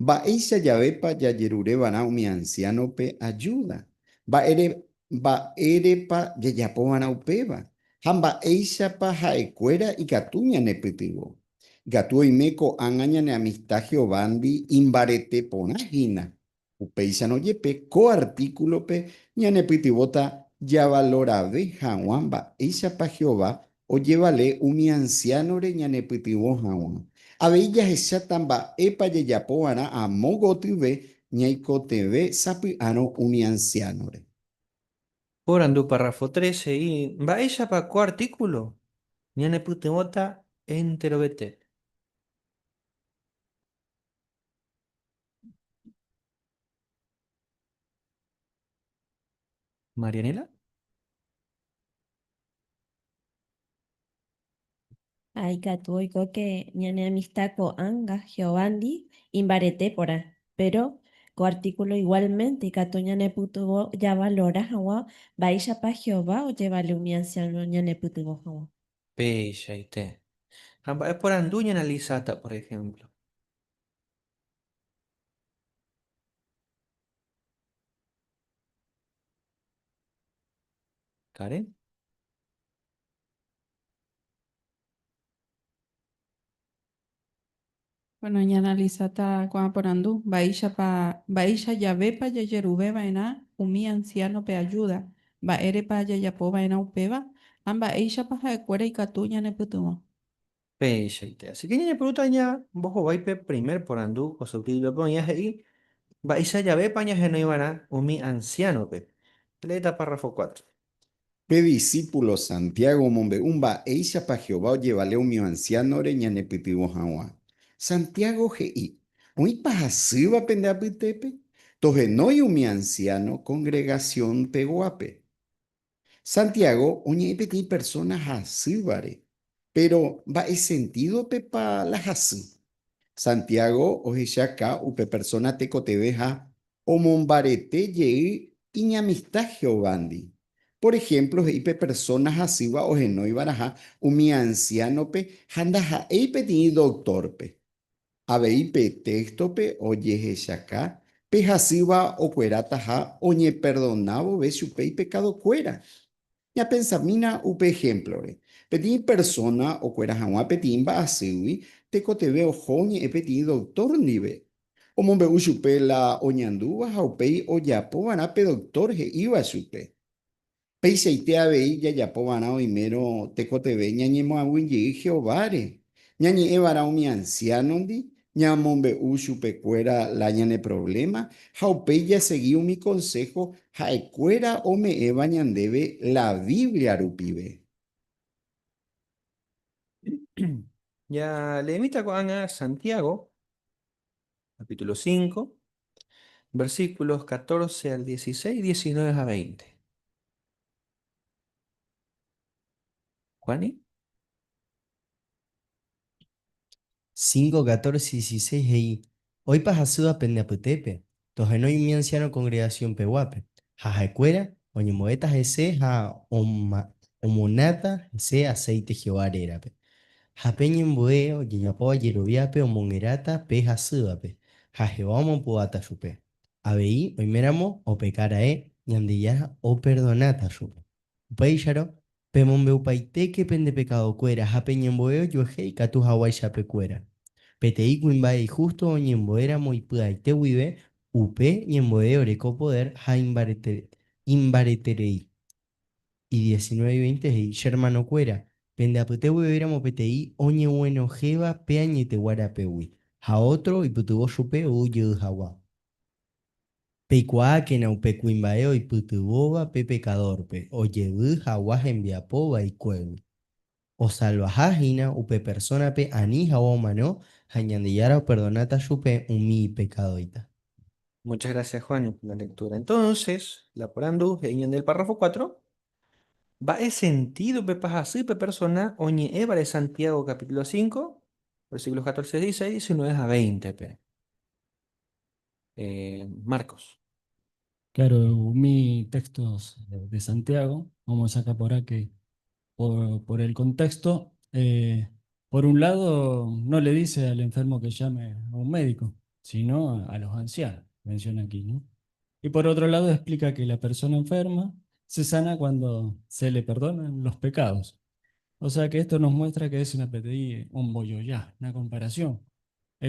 Va eisha yavepa yayerure vana umi anciano pe ayuda. Va erepa yayapo vana upeba. Hamba eisha pa jaecuera y gatuña nepitivo. Gatu imeko angaña ne amistad Jehovandi imbarete ponajina. Upeisha no yepe co artículo pe ñane pitivota ya valorave jaguamba eisha pa Jehová o llévale umi anciano re ñane pitivo jaguan. Aveilla heshatamba epa yeyapo ana a mogotive ñaiko teve sapi ano umi anciano re. Porandu párrafo 13 y va ella para co artículo. Ñane putemota entero vete. Marianela. Aikatuoiko que ñane amistad con anga Giovanni imbarete pora, pero co artículo igualmente cato ñane putuvo ya valora hawa baisha pa Jehová o llevale un anciano ñane putuvo hawa. Bella y te. Es por anduña analizata, por ejemplo. Karen. Bueno, ya analizata cuaporandu, baisha llave pa yayerube vaina, umi anciano pe ayuda, va ere pa yayapo vaina upeva, amba eisha pa jaecuera y catuña ne putumo. Bella y te. Así que ña pregunta ña, vos vais pe primer por andu, o subtítulo ponías ahí. Baisa ya ve pañas no iban a mi anciano pe. Leeta párrafo 4. Pe discípulo Santiago mombe umba eisha pa Jehová llevale un mio anciano reñane pipibo hawa. Santiago gei. Ui pa hasiva pende apitepe. Toje no y mi anciano congregación peguape. Santiago oñe peti personas hasívare. Pero va es sentido pepa la hasí. Santiago ojeshaka upe persona tecotebeja o mombarete yei iñamistad Jehovandi. Por ejemplo, heipe personas asiva o genoi baraja umi anciano pe handaja eipe tini doctor pe. Abeipe texto pe oyeheshaka pe hasiva o cuerataja oñe perdonabo ve supei pecado cuera. Ya pensamina upe ejemplo, re. Peti persona o cuera jamás petimba asiwi, te cotebe o joñe e peti doctor nive. O mombe usupe la oñanduba jaupei o yapo pe doctor he iba supe. Pei seite abei ya yapo vana o imero te cotebe ñañemo awinyi jehovare. Ñañe e vara mi anciano di. Ña mombe usupe cuera la ñane problema. Jaupei ya seguí mi consejo. Jaecuera o me eva ñandebe la Biblia rupibe. Ya le invita a Santiago, capítulo 5, versículos 14 al 16, 19 a 20. ¿Juani? 5, 14 y 16 ahí. Hoy pasasuda pendiaputepe. Tojenoi mi anciano congregación pehuape. Jajacuera, oñemoetas ese ja omonata ese aceite jehová. Japeñen bueo, yeñapoa yerobiape o mongerata pe jasudape. Jajeomo puata supe. Abei, oimeramo o pecarae, ñandillara o perdonata supe. Upéixaro, pemombe upaiteque pende pecado cuera, japeñen bueo, yoje y catu hawai chape cuera. Petei cuimbae justo o ñemboera moipuaite huive, upe ñemboe oreco poder ha imbareterei. Y 19 y 20 es Shermano Cuera. Pende aputehue veramo PTI, oñe bueno jeva, peañete guarapewi. A otro y putubo supe uyu hawa. Peikua que na upecuimbaeo y putuboba pe pecadorpe. Oye hawa enviapoba y cuevi. O salvajajina upe persona pe ani hawa mano, hañandillara o perdonata supe umi pecadoita. Muchas gracias, Juan, por la lectura. Entonces, la por andu, en del párrafo 4, va en sentido pepas así, pe persona, oñe eva de Santiago, capítulo 5, versículos 14, 16, 19 a 20, pe. Marcos. Claro, mi textos de Santiago, vamos acá por aquí, por el contexto, por un lado no le dice al enfermo que llame a un médico, sino a los ancianos, menciona aquí, ¿no? Y por otro lado explica que la persona enferma se sana cuando se le perdonan los pecados. O sea que esto nos muestra que es una PTI, un boyoyá, una comparación.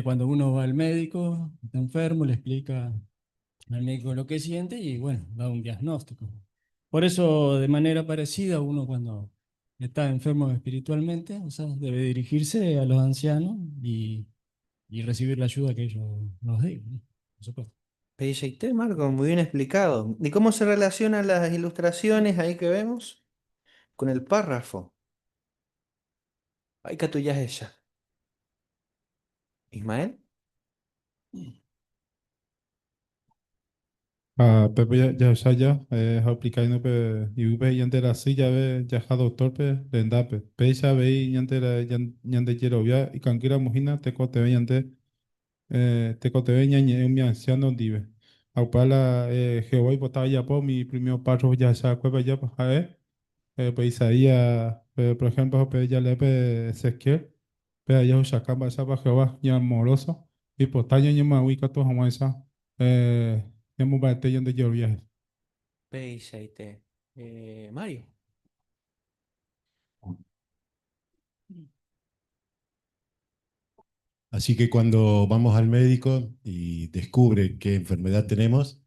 Cuando uno va al médico, está enfermo, le explica al médico lo que siente y bueno, da un diagnóstico. Por eso, de manera parecida, uno cuando está enfermo espiritualmente, o sea, debe dirigirse a los ancianos y recibir la ayuda que ellos nos digan, ¿no? Por supuesto. PJT, Marco, muy bien explicado. ¿Y cómo se relacionan las ilustraciones ahí que vemos con el párrafo? Ay, que tú ya es ella. Ismael. Pepe ya saya aplicar no pe y ve yante la silla ve ya ha doctor pe lendape pe ya ve yante la yante quiero ya y canquera mojina te cote ve yante te cote ve ñañe mi anciano dive aupala Jehová y botaba ya po mi primer paso ya sa cueva ya pues a ver pe Isaías por ejemplo pe ya le pe Ezequiel pe allá usacamba esa pa Jehová ya amoroso y pues ta ñañe ma uica to hama esa ya mu ba te yante quiero viaje. Beisaite. Mario. Así que cuando vamos al médico y descubre qué enfermedad tenemos,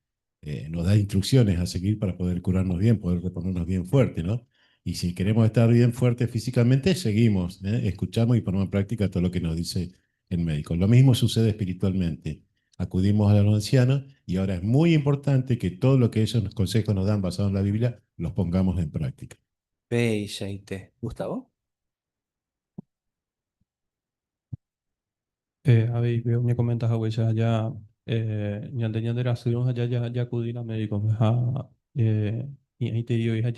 nos da instrucciones a seguir para poder curarnos bien, poder reponernos bien fuerte, ¿no? Y si queremos estar bien fuertes físicamente, seguimos, escuchamos y ponemos en práctica todo lo que nos dice el médico. Lo mismo sucede espiritualmente. Acudimos a los ancianos y ahora es muy importante que todo lo que ellos nos consejos nos dan basado en la Biblia, los pongamos en práctica. Beisaite. ¿Gustavo? A ver, veo me comentas a veces allá, ñande las allá ya acudí a médico, y ahí te digo, hija,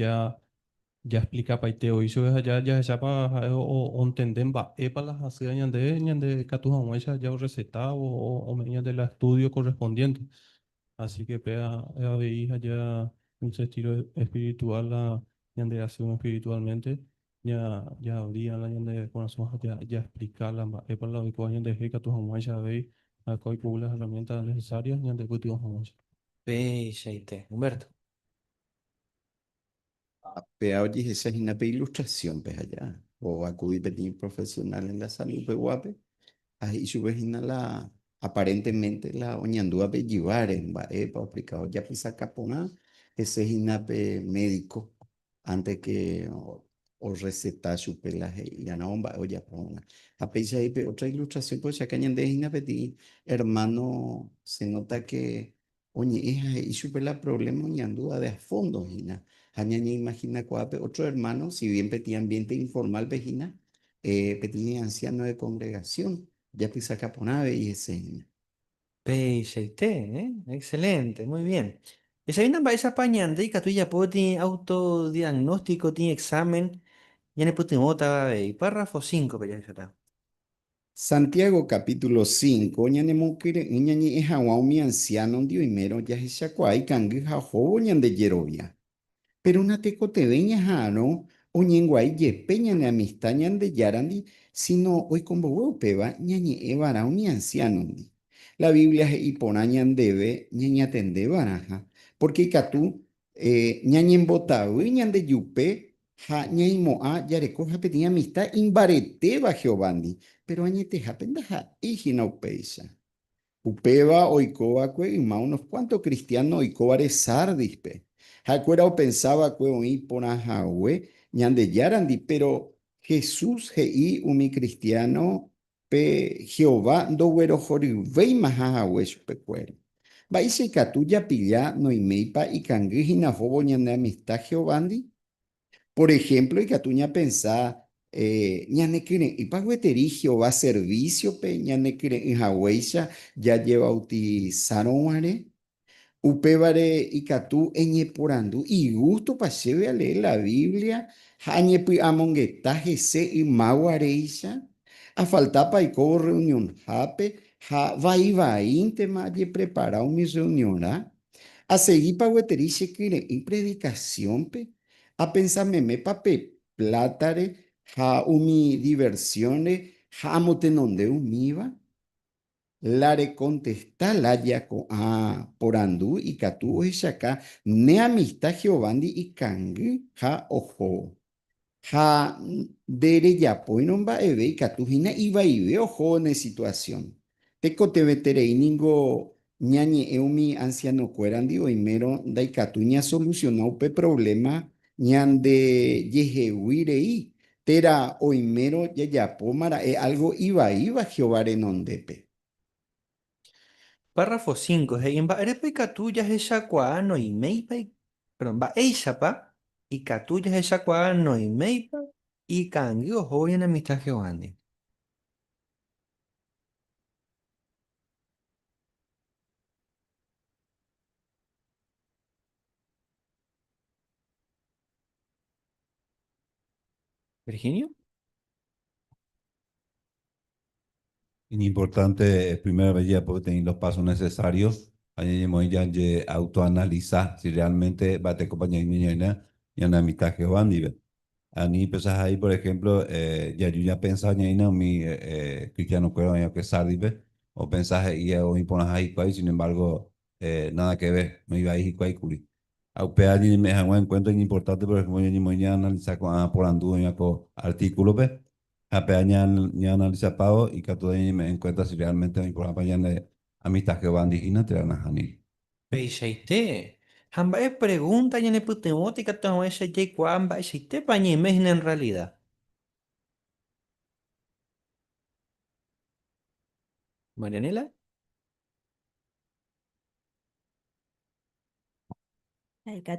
ya explica para te hoy eso allá ya esa para o entenden va para las hacer ñande catuja o esa ya o receta o mediante el estudio correspondiente. Así que pega hija ya un estilo espiritual la ñande acción espiritualmente ya habría la ñande corazón ya explicar la para la que ñande que catuja o esa ve acá hay las herramientas necesarias ñande cultivo o esa. Beisaite. Humberto. Pero oye, esa es una ilustración, pues allá. O acudir a pedir profesional en la salud, pues guape. Ahí su vecina la, aparentemente la oñandúa pe llevar en va, para aplicado ya pisa capona, ese es inape médico, antes que o recetar su pelaje y ya no va, o ya ponga. A pesar de otra ilustración, pues ya que añade inape ti, hermano, se nota que, oye, y su pela problema oñandúa de a fondo, Gina. Añaña imagina cuape, otro hermano, si bien petí ambiente informal, vecina, petí anciano de congregación ya pisa caponave y ese. Beisaite, ¿eh? Excelente, muy bien. Esa viene esa pañante y que tú ya puedes autodiagnóstico, tiene examen, ya ne puti mota, y párrafo 5, pero ya está. Santiago capítulo 5, ñane mukire, ñane eja mi anciano dio imero ya y kangi ja jobo ñande yerovia. Pero una teco te veña jano, o ñenguay yepeña ne amistad ñande yarandi, sino hoy con bobo peba ñañe evara mi anciano ndi. La Biblia es ipona ñandebe ñaña tende baraja, porque catú ñañe embotawi ñande yupe, ja ñaimo a yareco japetina amistad imbareteba Jehovandi, pero añete japenda ja ijina upeisa. Upeba oikoba kwe y más unos cuantos cristianos oikoba de sardispe. Hakuera o pensaba kwe o ipona hawe ñande yarandi, pero Jesús hei umi cristiano pe Jehová do güero jori vei maha hawe supe cuero. Baise katuya pilla no imeipa y canguijina fobo ñande amistad Jehovandi. Por ejemplo, y Catuña pensá, ñane quiere, y pagueteri Jehová servicio, pe, ñane quiere, y Haweisha ya lleva utilizaron, ¿vale? Upebare y Catu, eñeporandu, y gusto pa lleve a leer la Biblia, hañepi amongeta, jese y maguareisha, a falta pa y como reunión, jape, ja, va íntema, ye preparado mi reunión, ¿ah? A seguir pa weteriche kire y predicación pe. A pensarme me pape plátare, ja umi diversiones, ja motenonde umiva. Lare contesta la yaco a porandú y catu acá ne amistad Jehovandi y kangi ja ojo. Ja dere ya poinomba ebe y catujina iba y veo joven situación. Teco te vetere y ningo ñañe eumi anciano cuerandi o imero da y catuña solucionó pe problema ñande yejehuire y tera o imero ya ya pomara e algo iba Jehová renondepe. Párrafo 5, en va erepe catuya esa cuano y meipa, perdón, va eisapa, y catuya esa cuano y meipa, y cangio hoy en amistad Jehová. Virginio. Importante, primera vez ya porque tener los pasos necesarios, ahí ya de autoanalizar si realmente va a te acompañar y en la mitad que van, dive. A mí empezás ahí, por ejemplo, ya yo ya pensaba en mi cristiano creo que sardive, o pensás y o imponas ahí, cual, sin embargo, nada que ver, no iba ahí, cual, curi. A upea ni me hago en cuenta es importante, pero como yo ni mañana analizar con por andu ya con artículo, pe. A pea ni analiza pago y que todo me en cuenta si realmente me importa para allá amistad que van digna te van a janir. Beishaite. Hamba es pregunta y en el putemótica todo ese J. Kwamba beishaite pañe imagina en realidad. Marianela.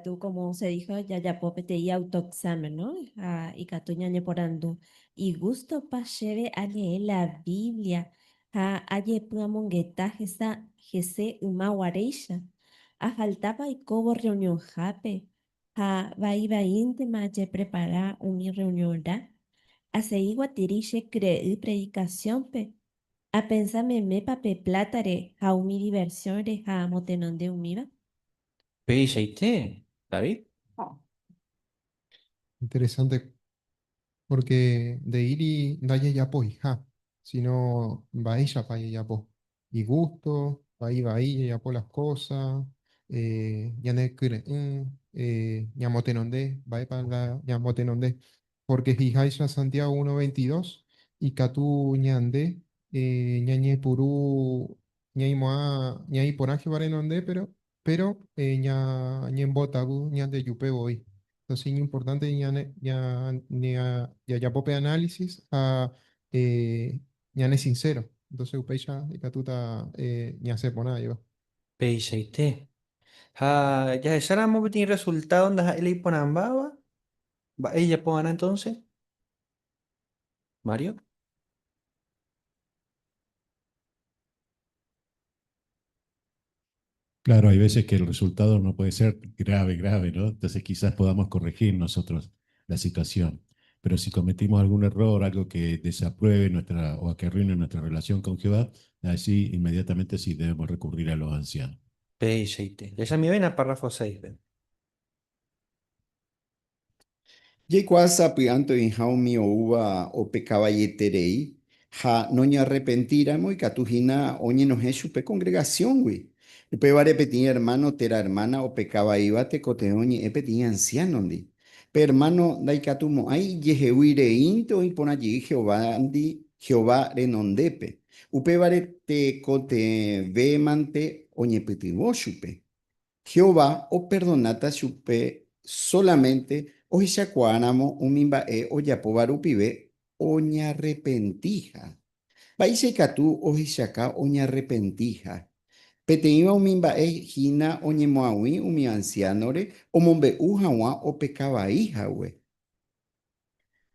Tú, como se dijo, ya ya popete y autoexamen, ¿no? Y catu ñañe por andu. Y gusto pa lleve a leer la Biblia. Aye puamongueta jesa jese uma guareisha. A faltaba y cobo reunión jape. Va iba íntima ye prepara mi reunión da. A seguir guatiriche cree predicación pe. A pensarme me pape plátare. A mi diversión de motenon de umiva. Beishaite. David. Interesante, porque de ir y dalle ya pues, ja, sino va ella para ya pues, y gusto, va ahí ya por las cosas, ya no quiere, ya motenonde, va para la, ya motenonde, porque fijáis a Santiago 1:22 y Catu ñande, ñañe purú, ñai moa, ñai poraje varenonde, pero, ña en botabu, ñande yupe voy. Entonces, es importante ya pope análisis a ya es sincero. Entonces, upecha y catuta ya se pone ahí va. Beishaite. Ya esáramos tiene resultado donde él y ponambaba. Va ella pongan entonces. Mario. Claro, hay veces que el resultado no puede ser grave, grave, ¿no? Entonces quizás podamos corregir nosotros la situación. Pero si cometimos algún error, algo que desapruebe nuestra o que arruine nuestra relación con Jehová, así inmediatamente sí debemos recurrir a los ancianos. Beishaite. Ya mi ven a párrafo 6. Ven. Ye kwasa pianto in haumi o uva o pecaba yeterei, ha no ña arrepentira muy catujina oñe no jesu pe congregación, güey. Upe va repetir hermano, tera hermana o pecaba iba te cote oñe epeti anciano, ndi. Pe hermano, dai catumo, ay yehehuire into y pon allí Jehová, andi, Jehová renondepe. Upe va te cote vemante oñe petivo chupe. Jehová o perdonata chupe solamente o ishakuanamo umimba o yapovarupive o ñarrepentija. Paise katu o ishaka o ñarrepentija. Peteiva umimba hina o ñemoawi umi ancianore o mombe ujawa o pecaba hija we.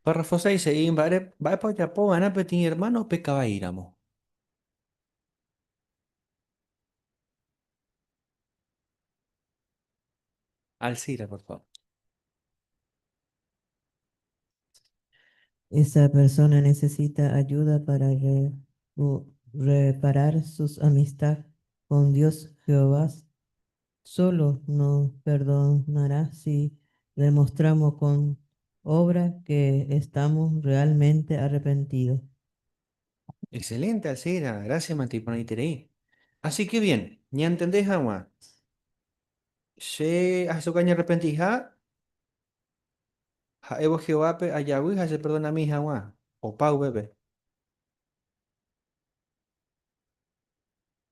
Párrafo 6. Seguí. Va para allá pongan a petin hermano pecaba íramo. Alcira, por favor. Esa persona necesita ayuda para reparar sus amistades con Dios Jehová. Solo nos perdonará si demostramos con obra que estamos realmente arrepentidos. Excelente, Alcira. Gracias, Mati, por ahí. Así que bien, ya entendés, agua. Se hace su caña arrepentija. Ha evo Jehová pe ayahui ha se perdona mi agua. O pau bebé.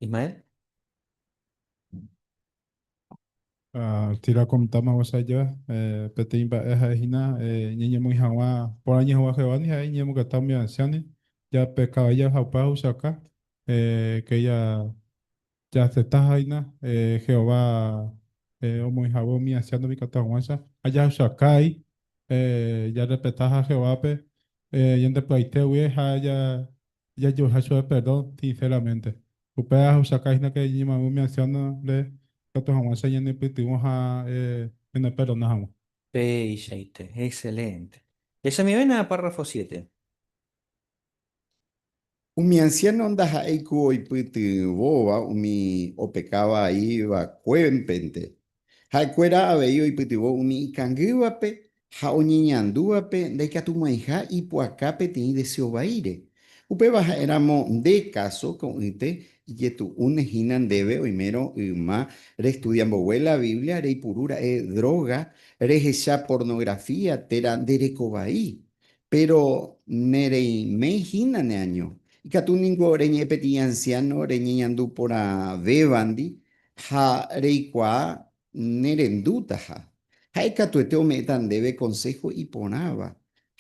Ismael. Tira contama wasa ya, petein ba hina, ñeñe muy hawa, por año hawa jebani, ahí ñemo que estamos ancianos, ya pecaba ya jaupa usaka, que ya se está jaina, Jehová, o muy jabo mi anciano mi catahuanza, allá usakai, ya respetas a Jehová, y en después ya yo hacho perdón, sinceramente. Upea usakai na que ñema mi anciano le, catahuanza ya ne petimos a, en el perdón, Beishaite. Excelente. Esa mi vena, párrafo 7. Umi anciano ndaja eiku oipyty vóva, umi opekava aíva kuempente. Ha'ekuéra avei oipytyvõ umi ikangývape ha oñeñandúvape ndaikatumo'ãiha ipu'aka peteĩ desiovaíre. Upéva ha'éramo nde caso ko'ýte ijetu'únehína ndéve oimérõ yma reestudiambogue la Biblia, reipuru ra'e droga, rehecha pornografía térã nderekovai, pero nereimehína neaño. Ikatúniko reñe'ẽ peteĩ anciano reñeñandu porãvévandi ha reikuaa nerendútaha. Ha'ekatuete ome'ẽta ndéve consejo iporãva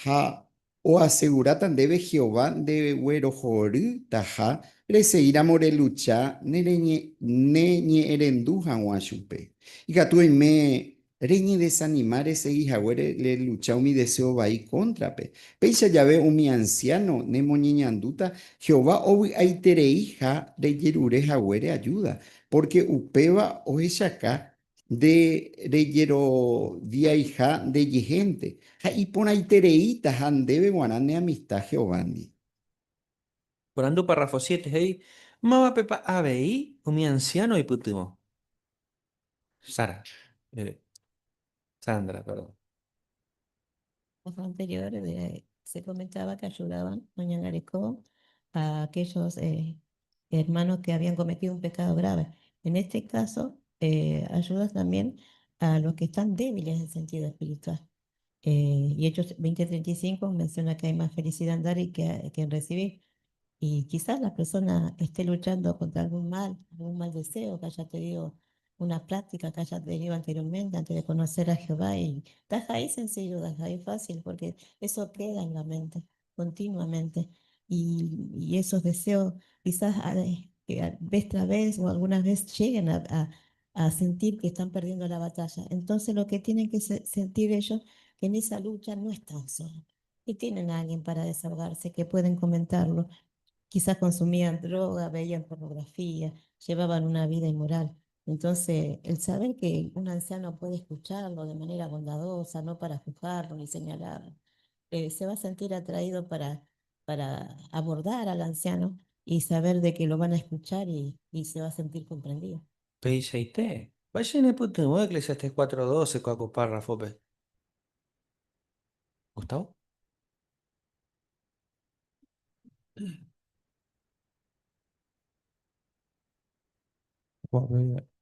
ha oaseguráta ndéve Jehová ndeguerohorýtaha reseíramo relucha neñe'ẽrendu hag̃ua chupe. Ikatu oime reñedesanimar reseihaguére relucha umi deseo vai contrape. Péicha jave umi anciano nemoñeñandúta Jehová ovy'aiterei ha rejerurehaguére ayuda, porque upéva ohechaká de rejeroviaiha ndejehente ha iporãitereíta ha ndéve g̃uarã ne amistad Jehovándi. Porando párrafo 7 ahí. Mávapepa avei umi anciano oipytyvõ. Sara. Sandra, perdón. Los anteriores se comentaba que ayudaban doña Garecó a aquellos hermanos que habían cometido un pecado grave. En este caso, ayuda también a los que están débiles en sentido espiritual. Y Hechos 20:35 menciona que hay más felicidad en dar que en recibir. Y quizás la persona esté luchando contra algún mal deseo que haya tenido una práctica que haya tenido anteriormente antes de conocer a Jehová. Y das ahí sencillo, das ahí fácil, porque eso queda en la mente continuamente. Y esos deseos quizás que vez tras vez o algunas veces lleguen a sentir que están perdiendo la batalla. Entonces lo que tienen que sentir ellos, que en esa lucha no están solos. Y tienen a alguien para desahogarse, que pueden comentarlo. Quizás consumían droga, veían pornografía, llevaban una vida inmoral. Entonces, el saber que un anciano puede escucharlo de manera bondadosa, no para juzgarlo ni señalarlo, se va a sentir atraído para abordar al anciano y saber de que lo van a escuchar y se va a sentir comprendido. Peiseite. Vayan epytyvõ Eclesiastes 4:12 kuaku párrafope. Gustavo?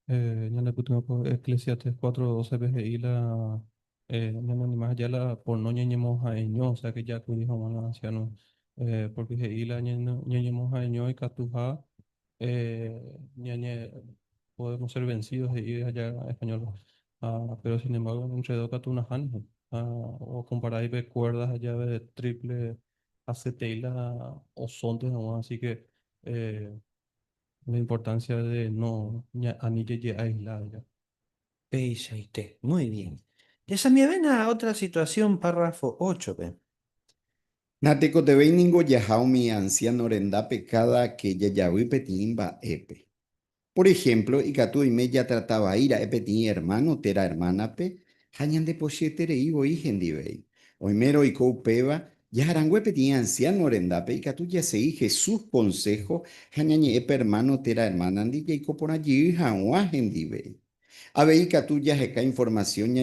Ñande putumapo Eclesiastes 4:12 PGI la ñande más allá la por no ñeñemos a eño, o sea que ya dijo más anciano porque GI la ñeñemos a eño y catuja ñañe podemos ser vencidos y allá español. Pero sin embargo entre dos catunajan o comparáis de cuerdas allá de triple aceteila o sontes nomás, así que la importancia de no anille aislada ya. Peiseite. Muy bien. Esa mi vena, otra situación, párrafo 8. Nateko ningo yahaumi anciano rendape cada que yayavi petimba epe. Por ejemplo, ikatu ime ya trataba ira epeti hermano tera hermana pe hañan de pochetere ivo igendivei. Oimero iko upeva yaharangüe peti anciano rendape ikatu ya sei Jesús consejo hañañe epe hermano tera hermana ndi ya iko por allí hanwa gendivei. Aveika tuya heka información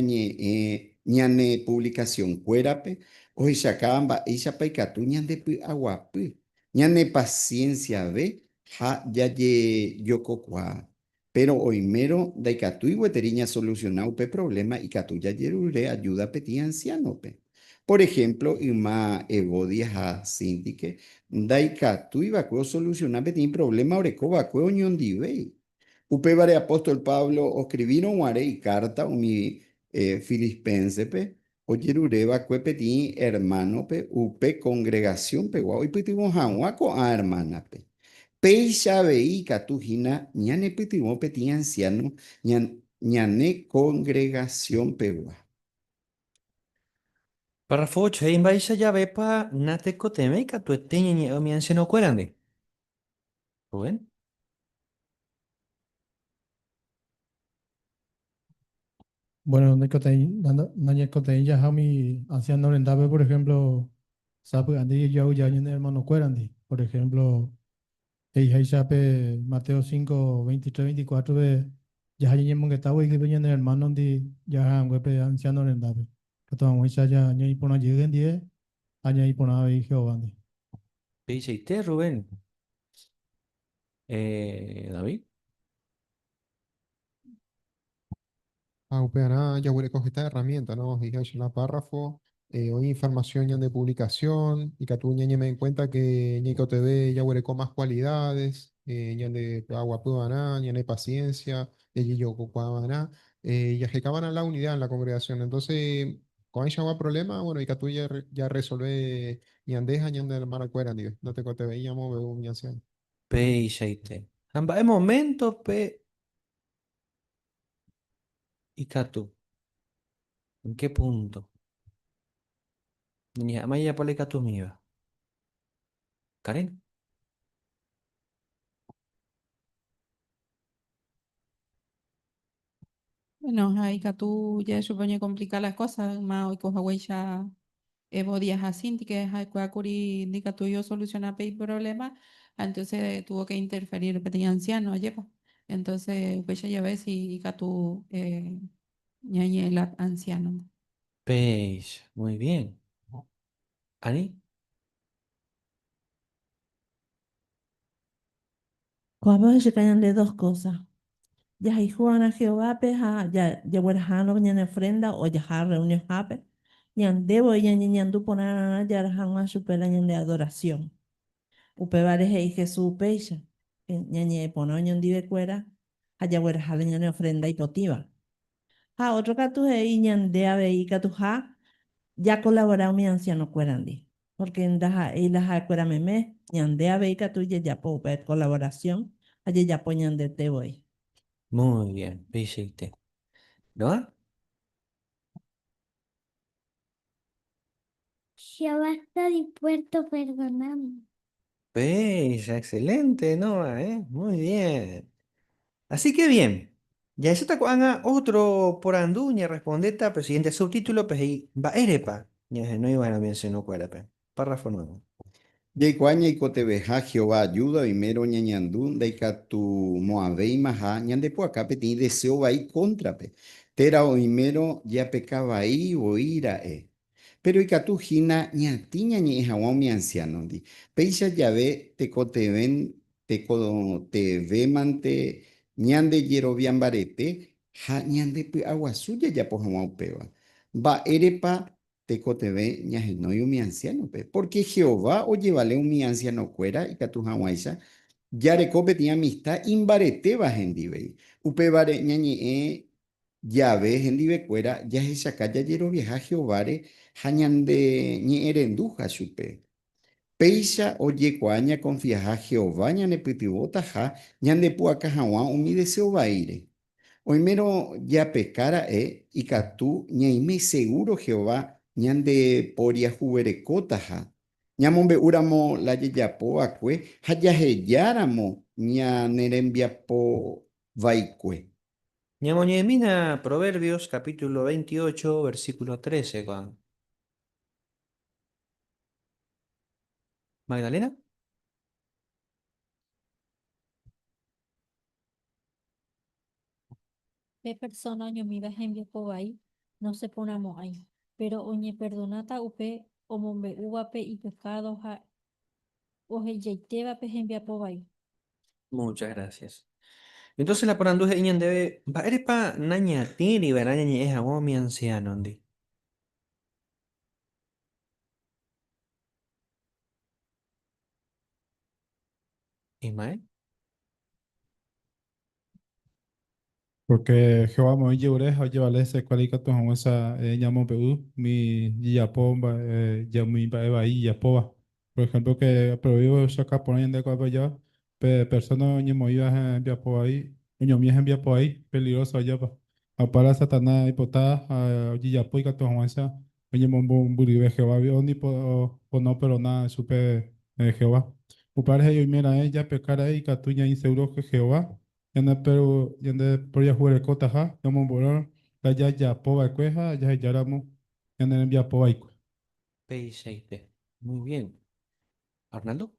ñane publicación cuérape, oishakamba ishapa ikatu ñandepi aguapy, ñane paciencia ve, ha yaye yokokua. Pero oimero daikatu igueteriña solucionar pe problema ikatu yayerure ayuda peti anciano pe. Por ejemplo, ima evodia ha sindike, daikatu ibakuo solucionar peti problema oreko bakuo ñondivei. Upevare apóstol Pablo escribieron guare y carta umi filipensepe oyerureba cuepeti hermano pe upe congregación pe guau y pitimo hanguaco a hermana pe peisha vei katujina ñane pitimo peti anciano ñane congregación pe guau. Párrafo 8. Ahí vais ya vepa nateko temeika tu eteñe o mi anciano cuerande. Rubén. Bueno, no ya Jami anciano rendabe, por ejemplo, sabe andi ya en hermano cuerandi, por ejemplo, hay sabe Mateo 5 23 24 ve ya hay en que estaba y que en hermano andi ya han wepe anciano rendabe. Que todo ya ni por no lleguen 10 año y por no hay Jehová. Dice, ¿y usted, Rubén? David. Upea ya huele con esta herramienta, ¿no? Y hay la párrafo, hoy información ya de publicación, y que tú ya me en cuenta que Nico TV ya huele con más cualidades, ya de agua puebana, ya de paciencia, de yo cucuabana, ya que acaban la unidad en la congregación. Entonces, con ella va problema, bueno, y que tú ya, ya resuelve, y andeja, ya de mala cuera, no te cote veíamos, veo un anciano. Pe y seite. Amba, es momento, pe. ¿Y Catu? ¿En qué punto? Ni jamás ya por el Catu mío. Karen. Bueno, ahí que tú ya supone complicar las cosas, más hoy coja huella días así, que es curi indica tú yo solucionar el problema, entonces tuvo que interferir el pequeño anciano, oye, pues. Entonces, pues ya ves si que tú ñañe el anciano. Peix. Muy bien. ¿Ani? Cuando se caen de dos cosas. Ya hay Juan a Jehová, peja, ya huerjano ni en ofrenda o ya ha reunión jape. Ni debo y ni andu poner ya han su pela ni de adoración. Upe vare y Jesús pecha. Ñañe pono ñan dive cuera. Allá huerjano ni en ofrenda y potiva. A otro catu y ñan de ave y catuja. Ya colaborado mi anciano cuerandi. Porque en daja y la cuera meme. Ñan de ave y catu ya po colaboración. Allá ya poñan de te voy. Muy bien. Peiste. ¿No? Jehová está dispuesto a perdonarme. Peix, excelente, Noah, ¿eh? Muy bien. Así que bien. Ya eso te haga otro por anduña, respondeta, presidente subtítulo, pues ahí va erepa. Ya no iban a mencionar cuál, pe. Párrafo nuevo. Yaikuaña y cotebeja Jehová ayuda, primero ñañandú, daika tu moabei maja, ñandepuaca peti deseo vai contra pe. Tera o primero ya pecaba ahí o ira Pero ikatu hina ñatiña ñe hawa mi anciano di. Peisha llave te coteven, te vemante, ñande yerobian barete, ha ñande pi agua suya ya po hawa upeva. Va erepa te coteve ñahenoyo mi anciano pe. Porque Jehová oye vale un mi anciano cuera y catu hawaisha. Ya recope tiene amistad imbarete va gendibei. Upevare ñañe llave gendive cuera ya es ya yero vieja Jehová hañande ñe erenduja chupe. Peisha oye cuaña confía a Jehová ñane pitibota ja ñande puaca jawa umi deseo baire. Oimero ya pescara y catú ñeime seguro Jehová ñande poria juberecota ja. Ñamombe uramo la yeyapo acue ha yaheyáramo ñanerembiapo vaikue. Ñamoñemina, Proverbios, capítulo 28, versículo 13, Juan. ¿Magdalena? ¿Qué persona mi ejemplo por ahí? No se ponamos ahí. Pero oñe perdonata upe o mombe uvape y pecado ha oje yeiteba pe ejemplo por ahí. Muchas gracias. Entonces la poranduje iñan debe, va erepa naña tiri, va naña es a mi anciano, ndi. Ismael. Porque Jehová me oye oreja, oye vale ese cualica tu esa llamo pu mi yapomba ya mi baeba y yapoba. Por ejemplo que prohíbo sacar por ahí de cuál ya persona ni mo iba en yapo ahí, ni mi en yapo ahí, peligroso allá pa. A para Satanás hipotada oye yapo y tu esa oye mo buribe Jehová vio ni po no pero nada supe Jehová. Upare yo mira ella pecar ahí catuña inseguro que Jehová yanda pero yanda por ya jugar el cota ja llamo bolor ya poba cueja, ya yaramo, ñande envía poba y P6T. Muy bien. Arnaldo.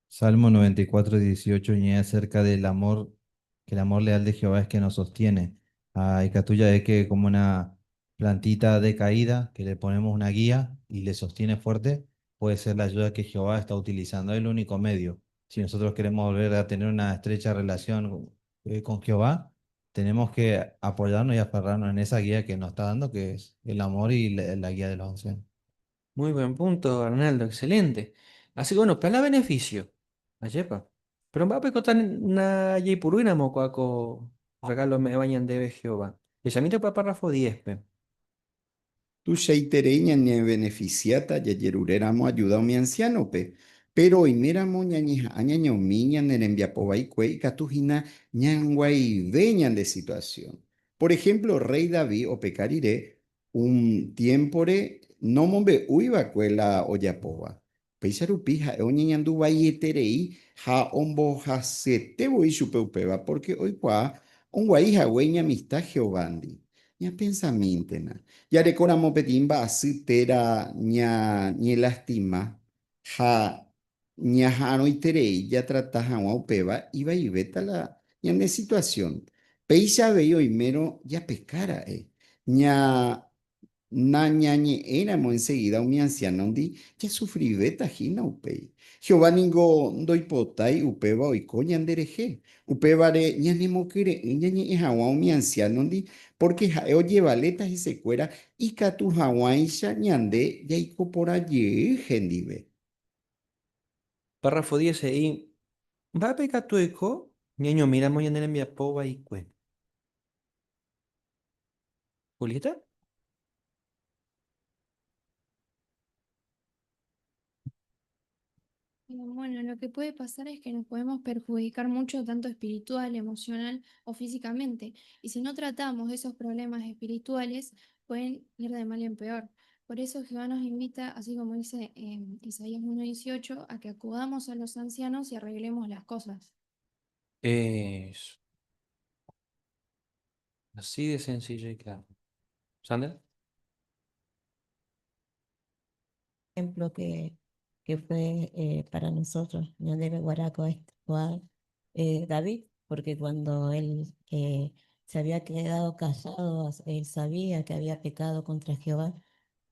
Salmo 94, 18, y acerca del amor, que el amor leal de Jehová es que nos sostiene. Y Catuya es que como una plantita decaída, que le ponemos una guía y le sostiene fuerte, puede ser la ayuda que Jehová está utilizando. Es el único medio. Si nosotros queremos volver a tener una estrecha relación con Jehová, tenemos que apoyarnos y aferrarnos en esa guía que nos está dando, que es el amor y la guía de los ancianos. Muy buen punto, Arnaldo. Excelente. Así que bueno, para beneficio. Ayepa. Pero va a pecotar na yipuruna mocuaco regalo me bañan de Jehová. Y samita para párrafo 10, pe. Tu sheitereña ne beneficiata ya yerureramo ayuda a mi anciano pe. Pero hoy miramo ñañija añaño miña nerembiapoba y cue y catujina ñanguay veñan de situación. Por ejemplo, rey David o pecarire un tiempore no mombe uiva cuela oyapoba. Peisarupija eoñeñandu vayeterei ha ombo ha sete voy chupeupeba porque hoy qua un guaija hueña amistad Jehovandi. Ña pensamiento ya recoramo petimba asitera ña lástima ja ña hano iterei ya trata hawa upeva iba y veta la ña ne situación peisa veo mero ya pescara ña na ñañe éramos enseguida un mi anciano di ya sufrí veta gina upei Jehová ningo doipotai upeva oiko ñandereje upevare ñanemo kere ñañe hawa un mi anciano di porque oye valetas y secuera y catu hawaisha ñande ya por allí gendive. Párrafo 10 y va a pecar tu eco. Ñeño, mira, moña en mi apoba y cue. Julieta. Bueno, lo que puede pasar es que nos podemos perjudicar mucho tanto espiritual, emocional o físicamente. Y si no tratamos esos problemas espirituales, pueden ir de mal en peor. Por eso Jehová nos invita, así como dice en Isaías 1:18, a que acudamos a los ancianos y arreglemos las cosas. Eso. Así de sencillo y claro. ¿Sandra? Ejemplo que fue para nosotros, Ñandebe Guaraco, David, porque cuando él se había quedado callado, él sabía que había pecado contra Jehová,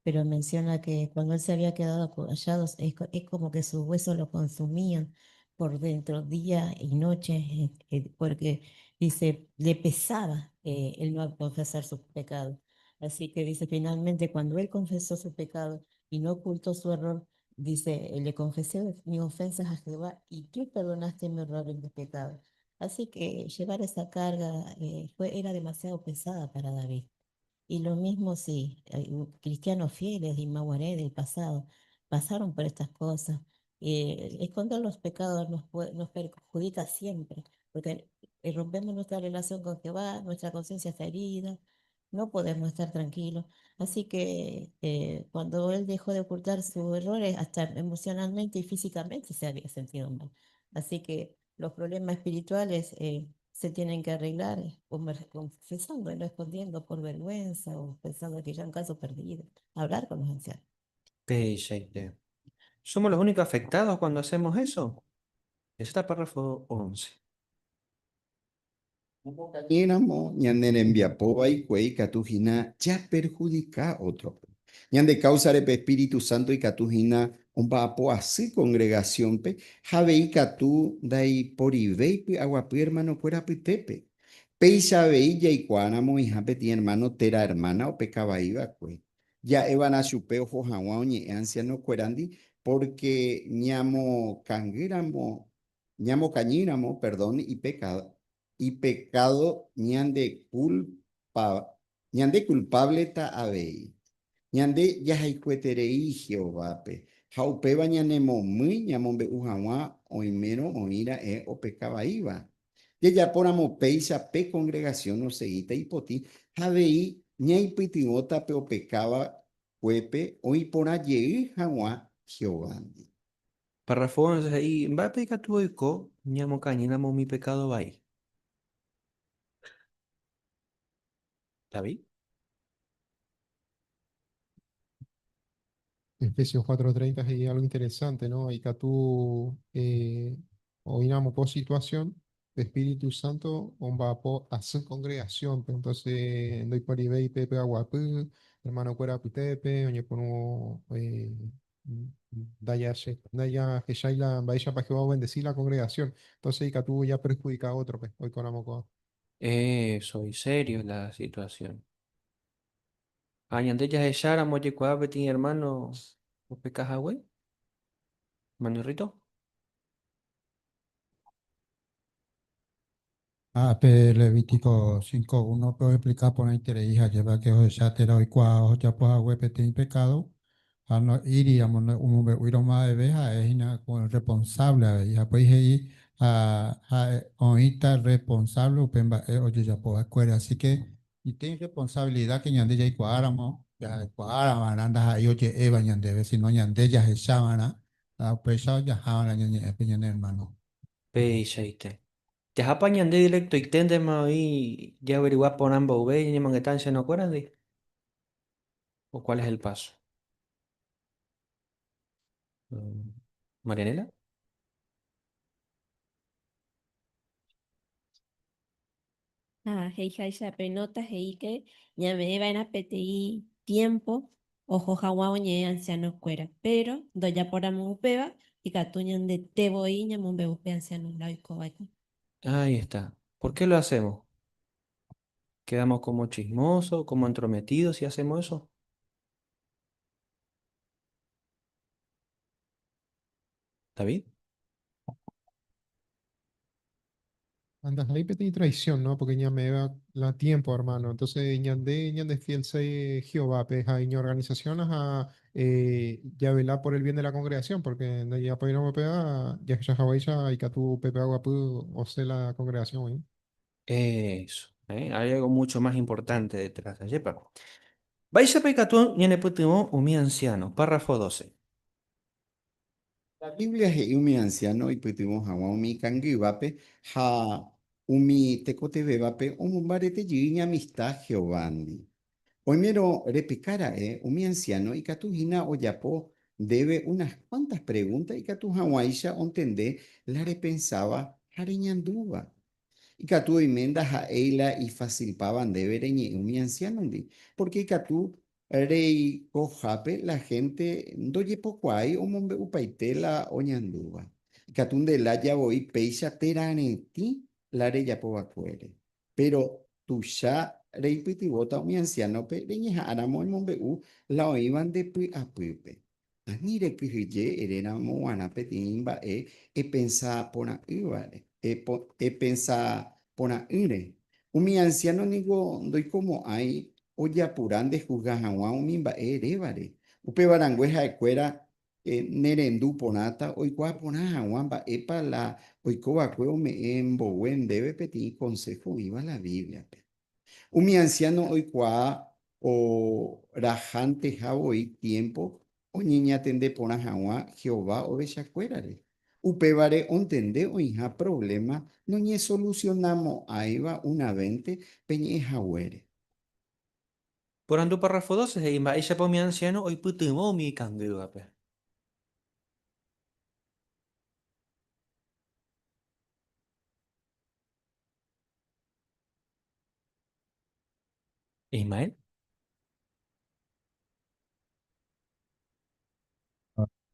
pero menciona que cuando él se había quedado callado, es como que sus huesos lo consumían por dentro, día y noche, porque dice, le pesaba el no confesar sus pecados. Así que dice, finalmente, cuando él confesó su pecado y no ocultó su error, dice, le confesé mis ofensas a Jehová y tú perdonaste mi error y mi pecado. Así que llevar esa carga era demasiado pesada para David. Y lo mismo si cristianos fieles y maguaré del pasado pasaron por estas cosas. Esconder los pecados nos perjudica siempre, porque rompemos nuestra relación con Jehová, nuestra conciencia está herida, no podemos estar tranquilos. Así que cuando él dejó de ocultar sus errores, hasta emocionalmente y físicamente se había sentido mal. Así que los problemas espirituales se tienen que arreglar confesando y no escondiendo por vergüenza o pensando que ya es un caso perdido. Hablar con los ancianos. P6T. ¿Somos los únicos afectados cuando hacemos eso? Está párrafo 11. Ñéramo ñande enviapoba y cue catujina ya perjudica otro. Ñande causa de Espíritu Santo y catujina un papo así congregación pe javei catu dai porivei aguapi hermano cuera pitepe. Peisa veilla y cuánamo y japeti hermano tera hermana o pecabaiba cue. Ya evan a chupeo jojawa ñe anciano cuerandi porque ñamo cañíramo, perdón, y pecado ñande culpable ta abei. Ñande yahaicueterei Jehovápe. Jaupeva ñanemo muy ñamombe ujawa oimero oira opecabaiva. Yeyapóramo peisa pe congregación no seguita hipoti. Javei ñaipitiota pe opecaba cuepe oipora yei jawa Jehová. Párrafo 11 ahí. Va a pecar tu oiko, ñamo cañinamo mi pecado va ahí. ¿David? Efesios 4:30 es algo interesante, ¿no? Y que tú, oinamos por situación, Espíritu Santo, va a hacer congregación, pues, entonces, no hay por ahí, pepe aguapú, hermano cuera putepe, oye, por un, daya, que shaila, vaya para que va a bendecir la congregación, entonces, y que tú ya perjudica a otro, pues, hoy con Amocoa. Soy serio la situación. Añante ya es Shara, moye cuave, ti hermano, o pecas güey, manurrito. Levítico 5:1 puedo explicar por la hija lleva que os ya te doy cuá ya pues agüe pete pecado a no iríamos un huiro más de veja es con responsable a hija pues ahí a oísta responsable pemba oye ya pues acuerda así que y tiene responsabilidad que ñande ya cuáramos ya cuáramos andas ahí oye eva ñande si no ñande ya se sábana a pues ya jaban ñande hermano. Peishaite. Ya apañan de directo y tenden ahí ya averiguar por ambos ve y manguetancia no acuerdan de. ¿O cuál es el paso? Mm, ¿Marianela? Hei haisha penota hei que ñame va en apetí tiempo ojo jaguao ñe anciano cuera pero doya por amupeba y catuñan de tebo y ñamumbe upe anciano laico vaiko. Ahí está. ¿Por qué lo hacemos? ¿Quedamos como chismosos, como entrometidos si hacemos eso? ¿David? Andas ahí petí traición, ¿no? Porque ya me da la tiempo, hermano. Entonces, ñande fiel se Jehová, pues hay organizaciones a ya velar por el bien de la congregación, porque no ya pues no me pega, ya que ya Hawái ya y que tu pepe agua pudo o sea la congregación, ¿eh? Eso. Hay algo mucho más importante detrás. Yepa. Vais a pecatón y en el mi anciano. Párrafo 12. La Biblia es un anciano y pues tuvimos a un canguivape, ha umi tecote bebape, un barete yiña amistad Jehovandi. Hoy mero repicara, un anciano y catujina oyapo debe unas cuantas preguntas y catuja guaisha ontende la repensaba hariñanduba. Y Catu emenda a Eila y facilpaban de ver en mi anciano, ndi. Porque Catu rey cojape la gente doye pocuay o mombe upaitela oñanduba. Y Catu de la ya voy peisha teraneti la re ya povacuere. Pero tu ya rey pitibota o mi anciano pe reñeja aramo el mombe u la oíban de pi a pipe. Anire que ye erena moana petimba e pensa pona ivare e pensa pona ire. Umi anciano nigo doy como hay oya puran de juzgajawa umimba revare. Upe barangüeja de cuera nerendu ponata oikua pona wamba epa la oikoba cueo me embowen debe pedir consejo iba la Biblia. Umi anciano oikua o rajante jabo y tiempo o niña tende pona jawa Jehová o bechacuérare. Upevare ontende o hija problema no ñe solucionamos aiva una vente peñe jawere. Por ando párrafo 12. Y vais a mi anciano hoy putimos mi canguivape. Ismael.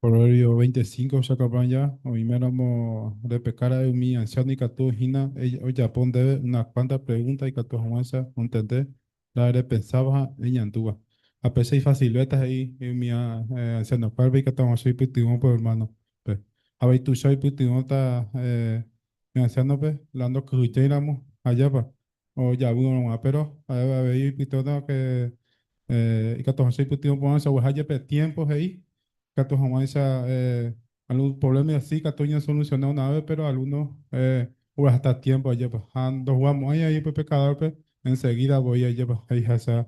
Proverbio 25, sacapan ya, o iméramos de pecar a mi anciano y catu hina, o ya pon debe unas cuantas preguntas y catu jamanza, entender, la de pensaba en antua. A pesar y facilitas ahí, mi anciano, para y catu soy pitimo por hermano. Pues, a ver, tú soy pitimo, mi anciano, pues, lando que éramos allá, pa, o ya, bueno, pero, a ver, pitona que, y catu soy pitimo por esa, o haya tiempos ahí. Cato Jamaica, algún problema así, Cato ya solucionado una vez, pero algunos, hubo hasta tiempo allá, pues, ando jugamos ahí, pues, pecador, pues, enseguida voy a llevar ahí esa,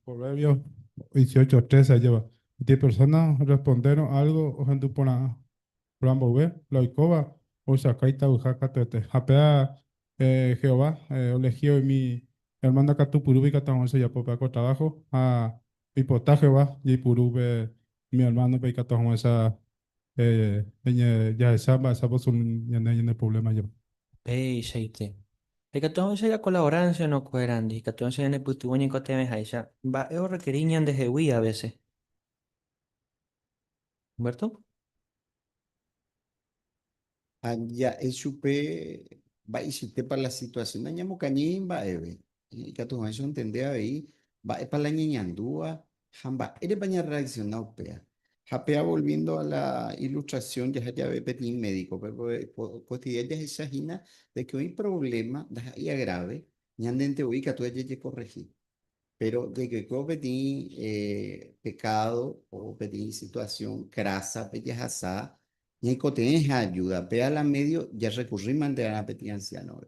Proverbios 18:13 lleva. 10 personas respondieron algo, o gente por Rambo ve, la Oikova, o Sakaita Ujaka Tete. Japea Jehová, elegio mi hermana Katupurubi Katamose ya popa con trabajo, a Pipota Jehová, y Purube, mi hermano Peikatamo esa, ya esa voz un ya problema yo. Peishaite. Ikatonse ya colaborancia no cuerandi. Ikatonse ya ne putuoñi koteme haisha. Va eo requeriñan de jehui a veces. ¿Humberto? Allá es chupe, va y si te para la situación, daña mocañín, va eve. Y que tu eso entender ahí, va para la ñañandúa, jamba, eres baña reaccionado, pea. Japea volviendo a la ilustración, ya ve petín médico, pero cotidiana ya esa gina de que hay problema, da ahí grave, ñandente ubica, tú ya corregir. Pero de que pedí pecado o pedí situación crasa, pellejazá, y hay tenés ayuda, pe a la medio, ya recurrí mantener a pedir anciano.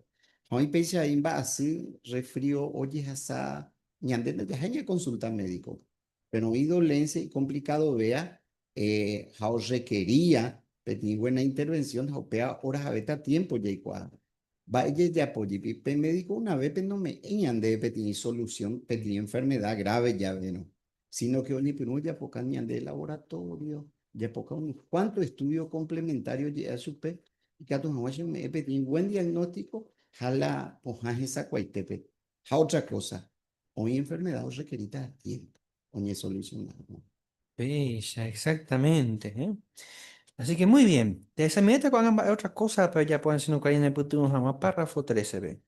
Hoy pese ahí va así, resfrío, oye, asá, y antes de dejar consulta médico. Pero hoy dolencia y complicado, vea, how requería pedir buena intervención, how pea horas a beta tiempo, ya y cuadro. Vaya de apoyo y médico una vez no me eñan de pedir solución, pedir enfermedad grave ya no, sino que ni pero ya poca ni de laboratorio, ya poca un cuánto estudio complementario ya supe y que a tu mamá me pedí buen diagnóstico, jala poja esa cuaitepe, ja otra cosa, hoy enfermedad os requerita tiempo, oye solucionar, ¿no? Peisha, exactamente. Así que muy bien. De esa meta con ambas otras cosas, pero ya pueden ser no caer en el puto jamás párrafo 13b.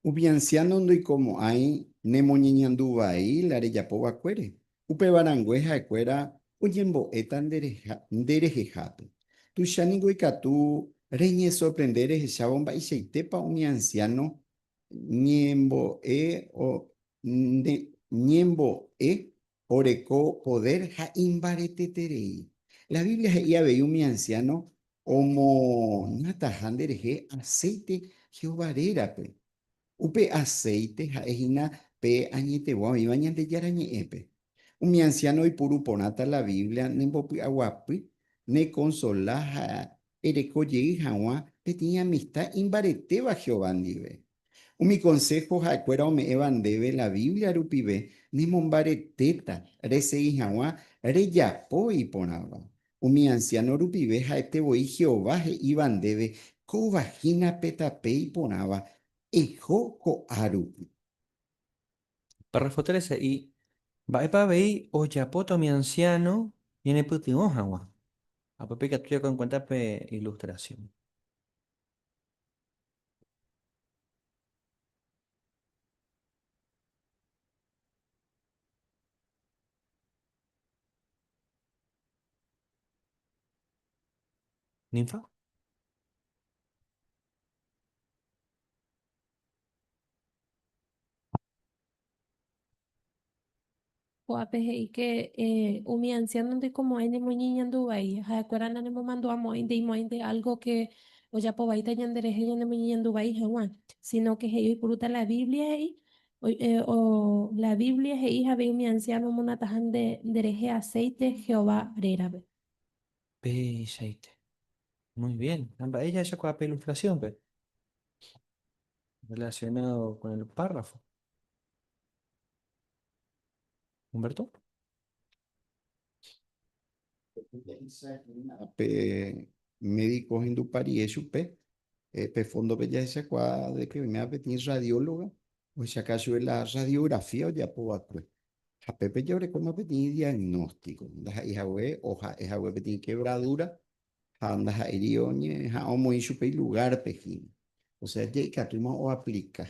Ubi anciano no y como hay nemo ñiñanduba ahí la ya poba cuere. Upe barangüeja cuera uyembo etan derejejape. Tu shanigo y catu reñe sorprender echabomba y seitepa un anciano ñembo ñembo oreco poder ja imbarete terei. La Biblia ya veía un anciano como natajandereje aceite jehovarera pe. Upe aceite ejina pe añete guau y bañante yarañe epe. Un mi anciano y puru ponata la Biblia ne bopi aguapi ne consola ereko yei jawa pe tiña amistad imbarete ba Jehová nive. Un mi consejo jacuera o me evan debe la Biblia rupibe ne mombareteta resei jawa re yapo y ponaba. Un mi anciano rupibe jaete boi Jehová je iban debe ko vagina petape y ponaba. Ejo aru. Párrafo 13. Y va para ver o yapoto mi anciano y en el puto jamás. A papi que tú con cuenta pe ilustración. ¿Ninfa? Guape, y que umi anciano de como en mo niña andu ahí, ha acuerdan de mo mando a mo de algo que o ya po baita yandere he yande mo niña andu ahí, jawan, sino que he puruta la Biblia ahí, o la Biblia he hija ve umi anciano mo natajan de dereje aceite Jehová rera. Peishaite. Muy bien. Amba, ella ya con la ilustración, pe. Relacionado con el párrafo. ¿Humberto? Pe médicos en tu pari pe pe fondo pe ya esa cua de que me apetí radióloga o si acaso es la radiografía o ya puedo pues a pepe yo como apetí diagnóstico da hija we o ja we apetí quebradura anda ja irioñe ja omo y supe lugar pejín o sea ya que tuvimos o aplica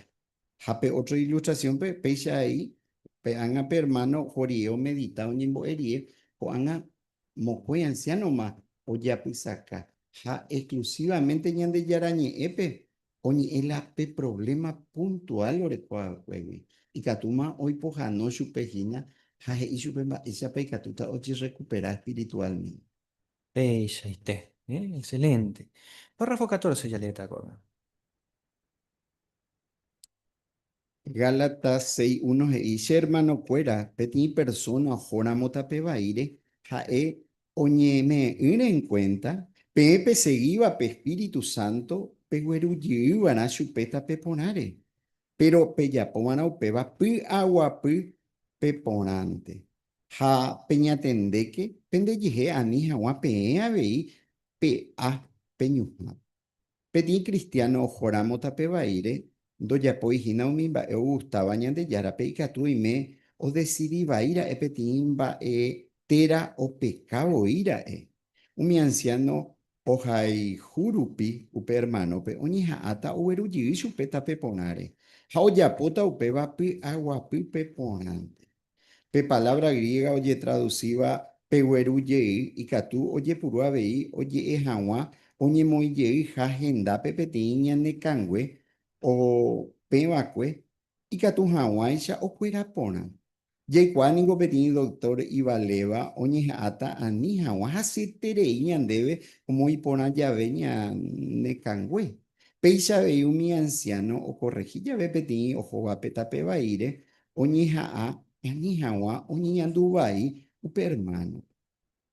jape otra ilustración pe ya ahí pe anga pe hermano jorio medita o ñembo erie o anga mokwe anciano ma o ya pisaka ja exclusivamente ñande yarañe epe oñi el ape problema puntual ore kwa wewe y katuma hoy poja no supejina ja y supemba esa pe katuta ochi recupera espiritualmente. Peishaite. Excelente. Párrafo 14 ya le está con. Gálatas 6:1 y hermano cuera, peti persona jora mota pebaire, jae oñe me en cuenta, pepe seguiba pe Espíritu Santo, pe gueruyiva na chupeta peponare, pero pe yapomana upeba pi agua pi peponante. Ha peñatendeque, pendeyeje ani agua pe avei, pe a peñuja. Pedi cristiano joramo tapebaire, do yapoi hina umimba e gustaba ñande yarape ikatu ime o decidi vaira e petimba e tera o pecado ira e. Umi anciano ojai jurupi upe hermano pe oñija ata ueru yishu peta peponare. Ha o yapota upeba pi agua pi peponante. Pe palabra griega oye traduciba pegueru yei ikatu oye puru avei oye ejawa oñe moi yei ja henda pepetiña ne kangue o pevacue ikatu jawa isha okuera pona. Yeikuani gopetini doctor Ivaleva oñe ata ani jawa hasiterei ñandeve como ipona llave ña ne kangue. Peisha veiu mi anciano o corregí llave petini ojo va petapevaire oñe a Anihawa, Oniñandubai, upe hermano.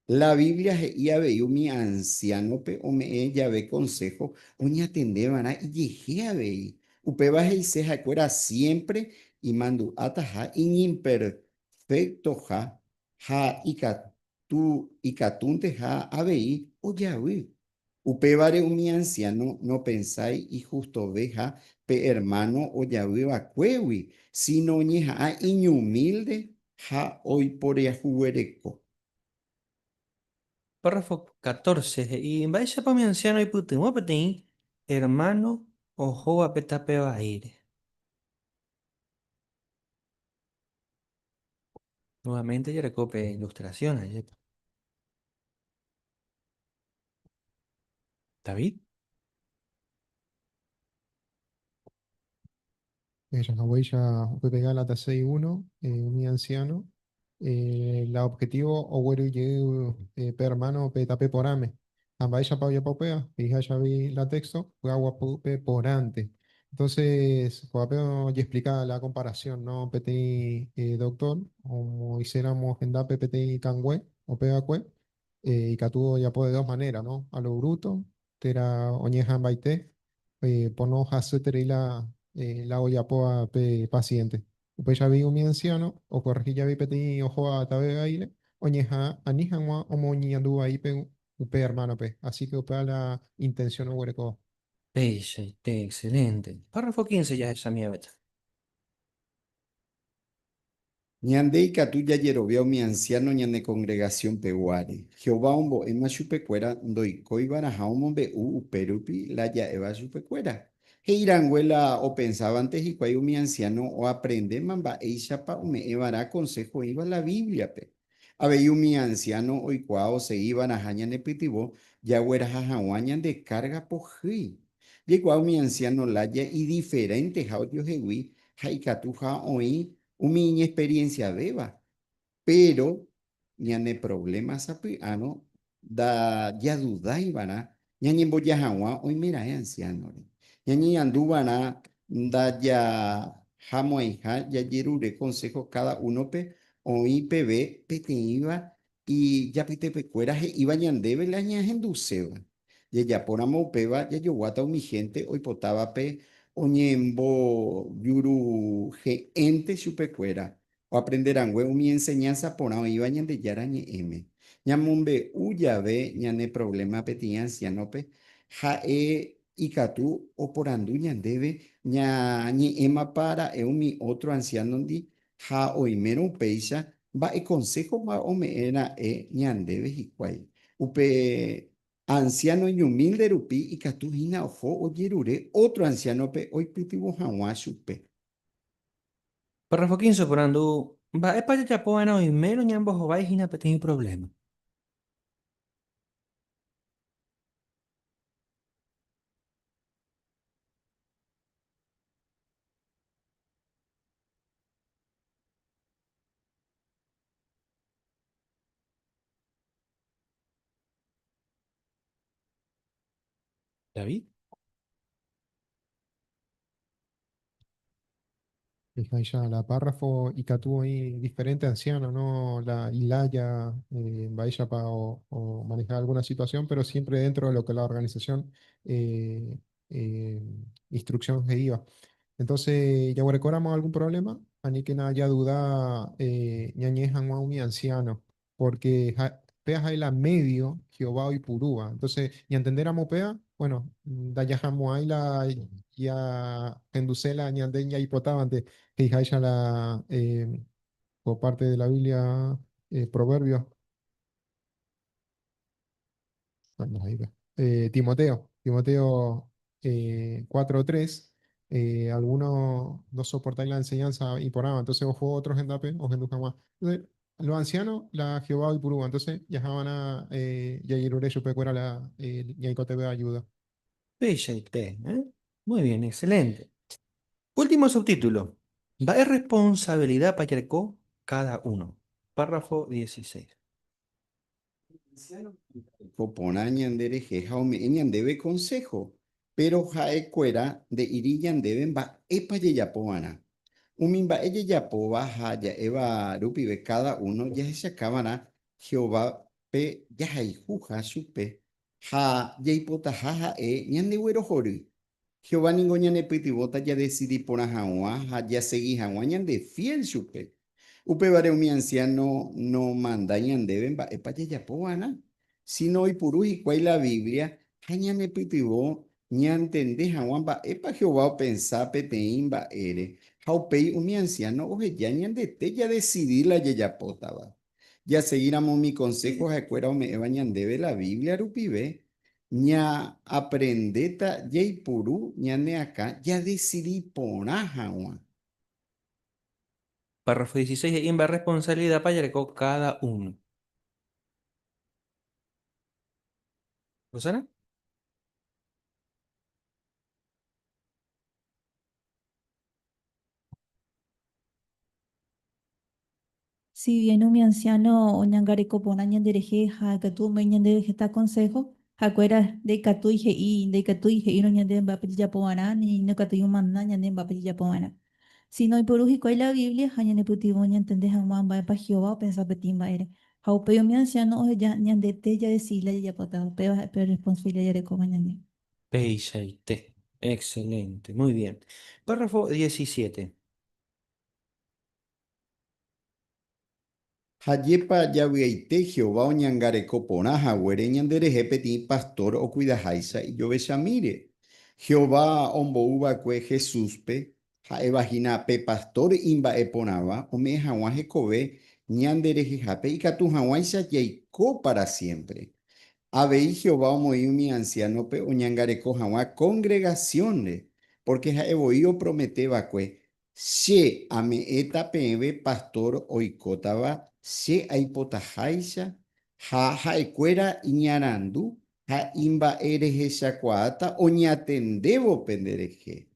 La Biblia ya veo mi anciano pe o me ya ve consejo, oña atende vana y llegué a ver. Upe baje y se jacuera siempre y mandu ataja imperfecto ja y catunte ja a ver o ya ve. Upe vare un mi anciano no pensáis y justo veja pe hermano o ya ve va cuewi, sino ñeja a humilde ja hoy por ya juguereco. Párrafo 14. Y en vaya pa mi anciano y putin, wapetin, hermano o joa petapeo aire. Nuevamente ya recope ilustración ayer. David. La huella PPG la TC1, mi anciano. La objetivo o bueno per mano pe tape porame. Ambaisha pa ya popea, hija ya vi la texto, fue agua pupe porante. Entonces, cuando ya explica la comparación, ¿no? Peti doctor, como hiciéramos en da PPT cangüe o pegacue, y catudo ya puede de dos maneras, ¿no? A lo bruto, tera oñejan baite, pono haseteri la olla poa pe paciente. Pues ya vi un mi anciano, o corregí ya vi peti ojo a tabe aire, oñeja anijanwa o moñi andu ahí pe upe hermano pe. Así que upe a la intención o huereco. Peixe, excelente. Párrafo 15 ya esa mía beta. Ñandei catuya yerobiao mi anciano ñane congregación peguare. Jehová ombo ema chupecuera ndoikoi baraja omombe uperupi la ya eva chupecuera. Heiranguela o pensaba antes y cuayo mi anciano o aprende mamba eishapa o me evara consejo iba la Biblia pe. Abeyu mi anciano o iguao se iban a jaña nepitivo ya huera jajawañan de carga poji. Llegó mi anciano laya y diferente jaudio jehui haikatuja oí mi experiencia beba, pero ñane problemas apiano da ya duda ibana ñañe boya hawa hoy mira anciano ñañe andubana da ya jamo hija ya yerure consejo cada uno pe hoy pb pete iba y ya pite pecuera iba ñandebe la ñajenduceba ya ya poramo peba ya yo guata mi gente hoy potaba pe oñembo yuru ge ente chupecuera o aprenderán huevo mi enseñanza por ahí vayan de yarañe m. Ñamumbe uyabe ñane problema peti ancianope jae ikatu o por andu ñandebe ñi ema para mi otro anciano di ja oimero peisha va e consejo va o me era ñandebe hikuai upe anciano y humilde rupi ikatu hina ojo o yerure otro anciano pe hoy pitibo jawa chupe. Párrafo 15 por andu. Va, epa ya po ana y mero ñambo jovai hina petin problema. David. Hija ya la párrafo y catuvo ahí diferente anciano, ¿no? La Ilaya, Baishapa o manejar alguna situación, pero siempre dentro de lo que la organización eh, eh, instrucción que iba. Entonces, ya recordamos algún problema, ani que no haya duda, ñañejan a un anciano, porque peas ahí la medio, Jehová y Purúa. Entonces, y entender a Mopea, bueno, da ya ahí la ya Penducela, ñanden ya hipotavante, que hija ella la por parte de la Biblia, Proverbios. Vamos ahí, ve. Timoteo 4:3, algunos no soportáis la enseñanza y por ahí, entonces ojo otros en dape, o en más. Entonces, los ancianos, la Jehová y Purúa, entonces ya van a ya ir yo pecuera la ya te veo ayuda. Peyaité, ¿eh? Muy bien, excelente. Último subtítulo. Va es responsabilidad para cada uno. Párrafo 16. Popona ñandere jeja ome ñandebe consejo, pero jae cuera de iri ñandeben va epa yeyapovana. Umimba ella yapova ya eva rupive cada uno ya se acabará Jehová pe ya juja supe ha yaipota jaja ñande güero jori. Jehová ningo ñane pitibota ya decidí por ajawa ha ya seguí jawa ñande fiel supe. Upe vare mi anciano no manda ñandeben va epa yeyapovana. Si no, y puruji, cuál la Biblia, hañane pitibo, ñantende, jaguamba, epa Jehová pensá, peteimba, ere, jaupei, mi anciano, oje, ya ñandete, ya decidí la yeyapota, va. Ya seguiramos mi consejo, jacuera, me eva ñandebe la Biblia, rupibe, ña aprendeta, ya y purú, ñane acá, ya decidí poná, jaguan. Párrafo 16. Imba responsabilidad para cada uno. ¿Rosana? Si bien un anciano ñangare copona ñandereje ja katu me ñandereje ta consejo jacuera de katu ije y no ñande va pedir poana ni no katu yumana ñande va pedir poana. Si no hay por uji la Biblia ja ñande putivo ñantende jamán va pa Jehová pensa petimba ere. Jaupe mi anciano oje ya ñande te ya decirle ya pota pero responsabilidad ya de coma ñande. Peyaité. Excelente, muy bien. Párrafo 17. Hayepa yaviaite Jehová oñangare coponaja, güere ñandere jepeti pastor o cuidajaisa y yo mire. Jehová ombouba cue Jesúspe, jaevagina pe pastor imba eponaba, ome jawa jekove, ñandere jejape y catu jawaisa yaiko para siempre. Habéis Jehová moí mi anciano pe oñangareco jawa congregaciones, porque jaevoío promete vacue. Se ame eta pebe pastor oikotaba, se aipotajaisa, ha jaecuera iñarandu, ha imba ereje shakuata, oñatendevo pendereje.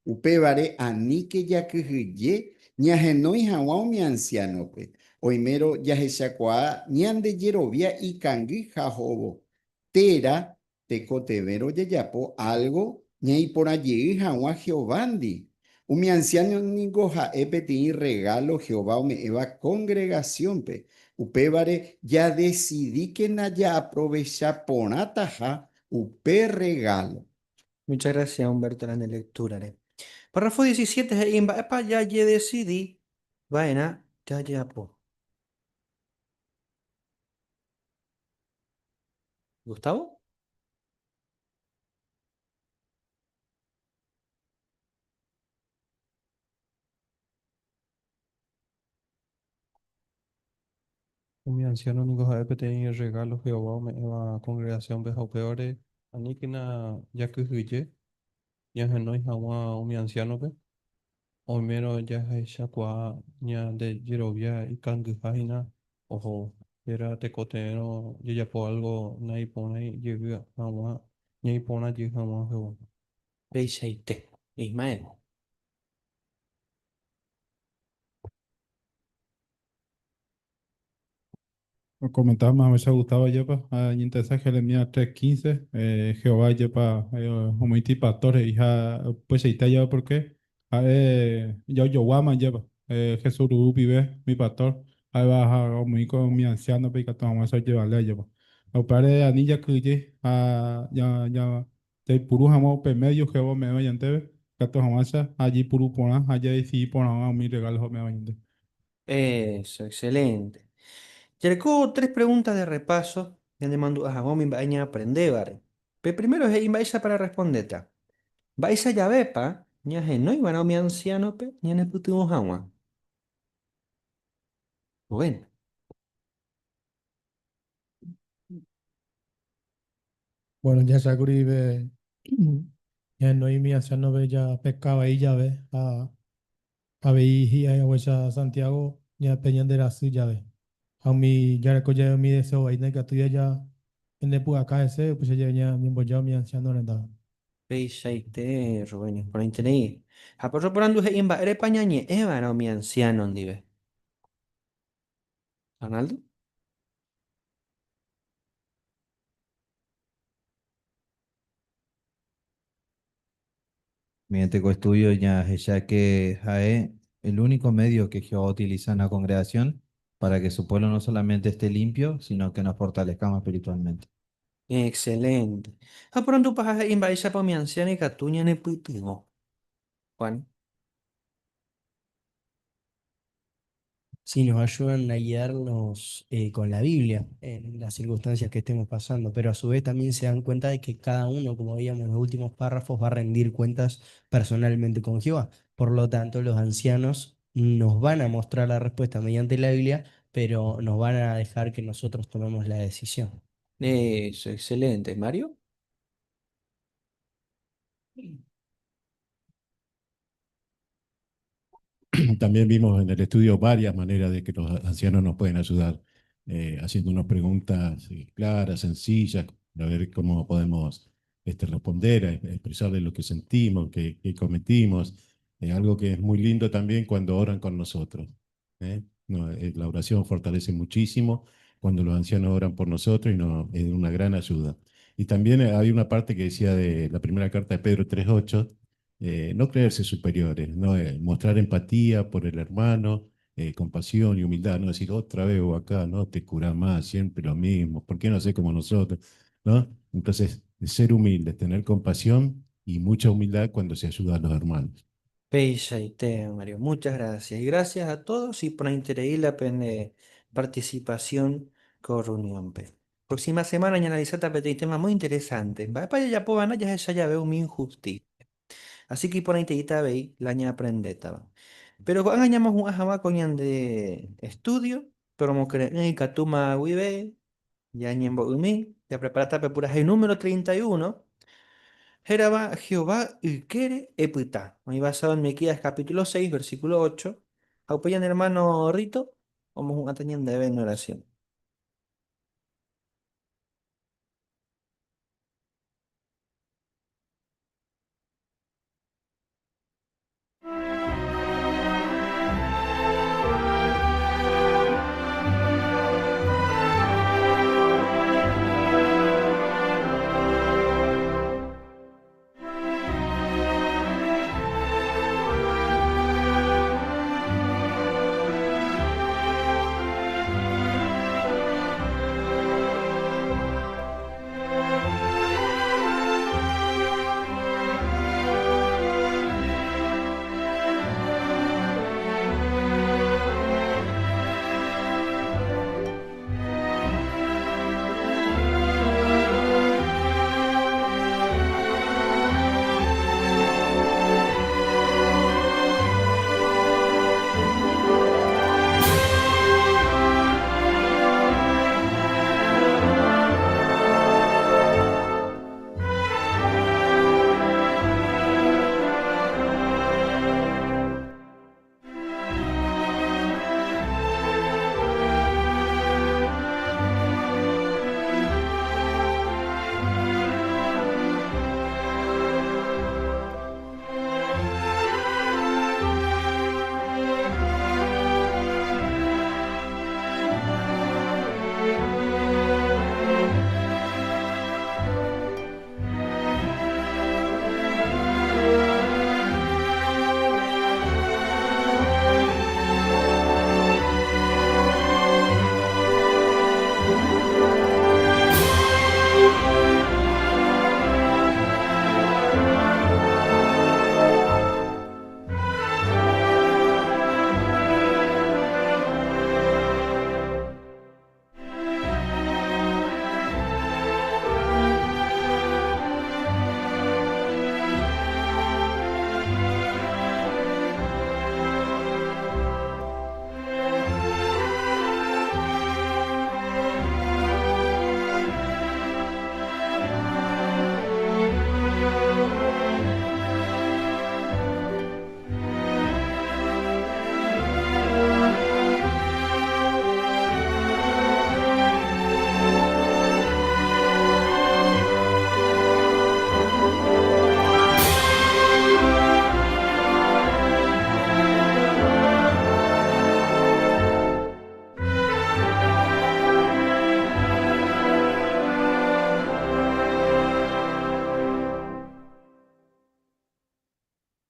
Upevare anike yakyhyje, ñahenói hag̃ua umi ancianope. Oimero jahechakua ñande jerovia ikangy ha hovo. Térã tekotevẽro jajapo algo ñaiporãjey hag̃ua Jehovándi. Umi anciano ningo ha'e peteĩ regalo Jehová ome'ẽva congregaciónpe. Upévare ya decidí que ya aprovecha porãtaha upe regalo. Muchas gracias, Humberto, la lectura. Párrafo 17. Imba epa ya ye decidí. Vaina, ya ya po. ¿Gustavo? Mi anciano ningo haepe tein regalo Jehová me eva congregación beja peore anikina ya kyhyje ya henoi hawa mi anciano pe o mero ya hecha kwa ña de Yerovia y kangyhahina ojo era te cotero ya ya po algo nai pone llega hawa ñai pona llega hawa Jehová. Peyaité. Ismael. Comentaba más, me gustaba ya pa, y entonces Jeremías 3:15, Jehová ya pa, humiti pastores, hija, pues ahí está ya, ¿por qué? yo guama lleva, Jesús vive, mi pastor, ahí va a mi con mi anciano, pero que tomamos eso llevarle lleva. Los padres de anilla que ya, te puru jamo pe medio que vos me vayan te, que tomamos allí puru pona, allá y sí pona mi regalo me vayan. Eso, excelente. Llegó tres preguntas de repaso. Ya le mando a Jagón y Baña aprender, ¿vale? Pero primero es Baisa para responderte. Baisa ya vepa, ya no iban a mi anciano, pe, ya ne putimos agua. Bueno, Bueno, ya se agribe, ya no hay mi anciano ve ya pescaba ahí ya ve, a ver y a huesa Santiago, ya peñan de la suya ve. A mí ya recoge mi deseo ahí, que tú ya en época acá ese, pues ya mi embollado mi anciano no andaba. Baisa y te, Rubén, por internet. A por soporando es imba, ere pañañe, eva no mi anciano, ¿dónde Arnaldo? Mediante estudio ya que es el único medio que Jehová utiliza en la congregación para que su pueblo no solamente esté limpio, sino que nos fortalezcamos espiritualmente. Excelente. A pronto para imba, esa pa mi anciano y catuña ne putimo. Juan. Sí, nos ayudan a guiarnos con la Biblia en las circunstancias que estemos pasando, pero a su vez también se dan cuenta de que cada uno, como veíamos en los últimos párrafos, va a rendir cuentas personalmente con Jehová. Por lo tanto, los ancianos nos van a mostrar la respuesta mediante la Biblia, pero nos van a dejar que nosotros tomemos la decisión. Eso, excelente. Mario. También vimos en el estudio varias maneras de que los ancianos nos pueden ayudar, haciéndonos preguntas claras, sencillas, a ver cómo podemos responder, expresarles lo que sentimos, que cometimos. Algo que es muy lindo también cuando oran con nosotros. No, la oración fortalece muchísimo cuando los ancianos oran por nosotros y nos es una gran ayuda. Y también hay una parte que decía de la primera carta de Pedro 3:8, no creerse superiores, ¿no? Mostrar empatía por el hermano, compasión y humildad, no decir otra vez o acá, no te cura más, siempre lo mismo, ¿por qué no sé como nosotros? ¿No? Entonces, ser humildes, tener compasión y mucha humildad cuando se ayuda a los hermanos. Peisa y te, Mario. Muchas gracias. Y gracias a todos y por la increíble participación con reunión. Próxima semana ya analizar un tema muy interesante. Va para allá, pues, ya esa ya veo mi injusticia. Así que por ahí te veis, la ña aprendeta. Pero cuando añamos un ajama coñan de estudio, pero como que en Catuma Wibe, ya ñembo umi, ya preparata pepuras el número 31. Jeraba Jehová Ikere Epita. Ahí basado en Miqueas capítulo 6, versículo 8. Aupayan hermano Rito, vamos un atañen de en oración.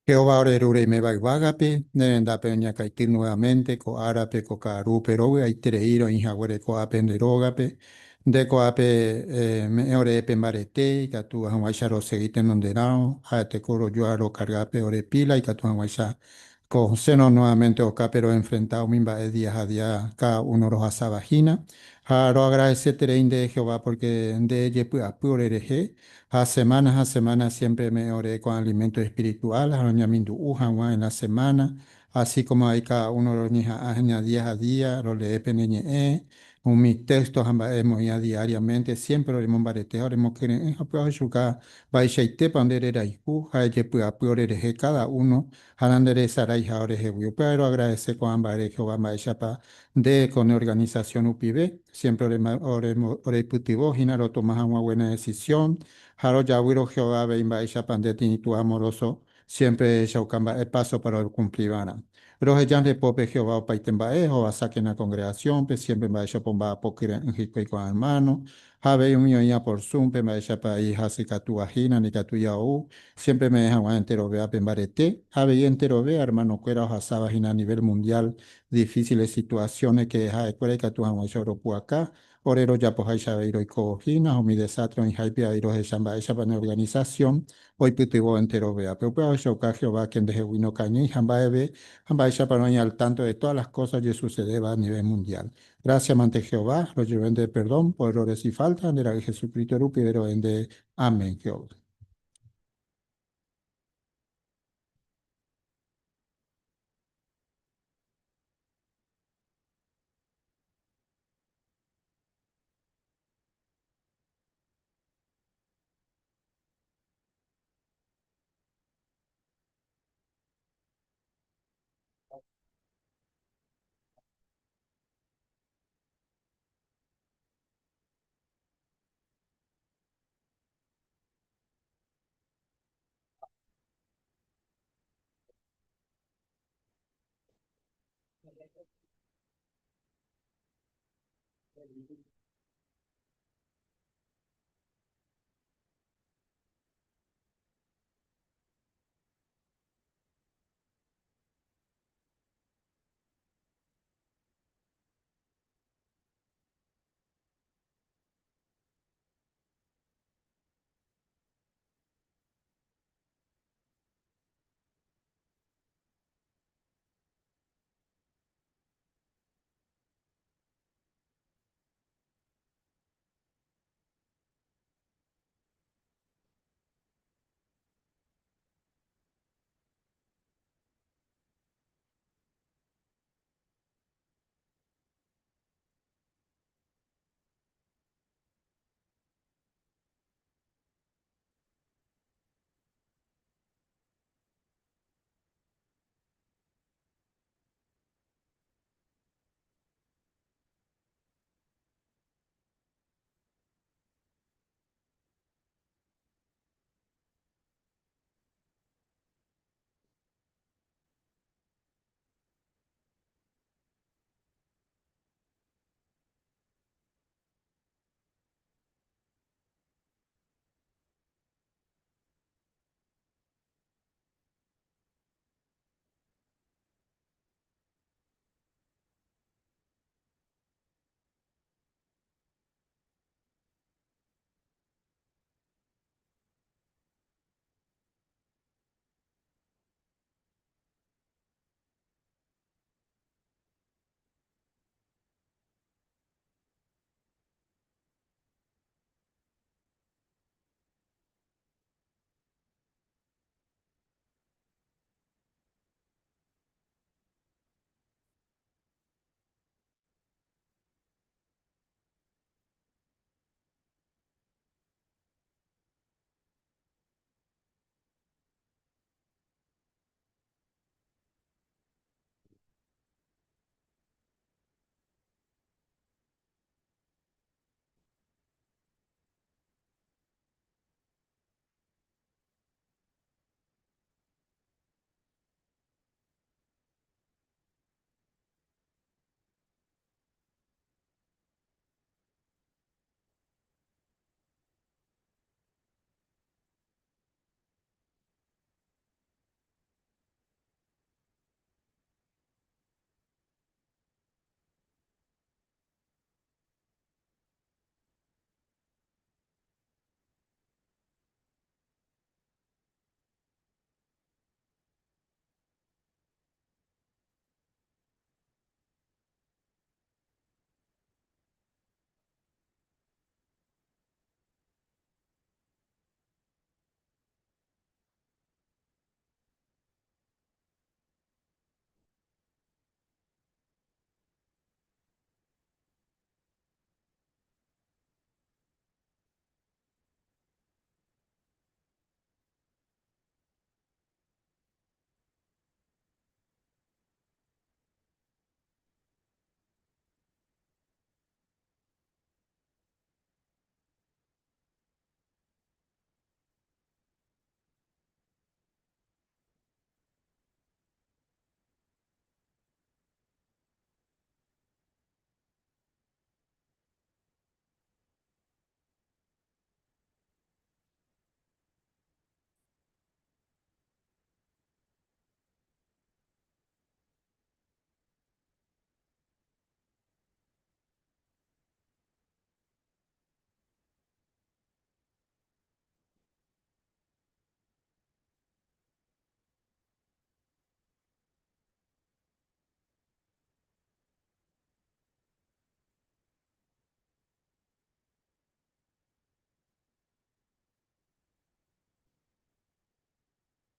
Jehová orerure me vagape, nerendape ñacaitir nuevamente, co árape, co caru, pero aitereiro, injaguere coape, nerogape, de coape, me orepe marete, y catu hanwaisharo seguite nonderao, te coro yo aro cargape ore pila, y catu hanwaisha, con seno nuevamente o pero enfrentado mimba de día a día, cada uno los asabajina. Jaro agradece de Jehová porque de ella pure a semana siempre me oré con alimento espiritual, añadiendo ujawa en la semana, así como hay cada uno de los niños día a día, lo lee peneñe, un mis textos hemos ya diariamente, siempre lo hemos barete, ahora hemos querido, pues shuka, baishaite pandere raiku, haye pure cada uno, halandere sarai ahora pero agradece con ambare Jehová baishapa de con organización UPIB, siempre oremos putivo, ginaro tomas una buena decisión. Haro Yahweh Jehová Beimba Isha Pandeti tu amoroso, siempre Shaukamba el paso para el cumplibana. Roje Jan de Pope Jehová Paitemba Jehová saquen la congregación, pues siempre va a pomba pokira en Jico y con hermano. Habe un mío ya por Zoom, pe me echa pa hija si catu ajina ni catu yaú. Siempre me dejan entero vea pembarete. Habe y entero vea hermano cuera hoja sabajina a nivel mundial. Difíciles situaciones que deja de cuera y catu jamás acá. Orero ya pues Aisha Beiro y Cojina, o mi desastre en Jaipia Beiro de Shamba, esa para organización, hoy putivo entero vea, pero puedo shoka Jehová quien deje vino cañí, Jamba Ebe, Jamba Aisha para no al tanto de todas las cosas que suceden a nivel mundial. Gracias ante Jehová, lo lleven de perdón por errores y faltas, de la que Jesucristo pero en de amén, Jehová.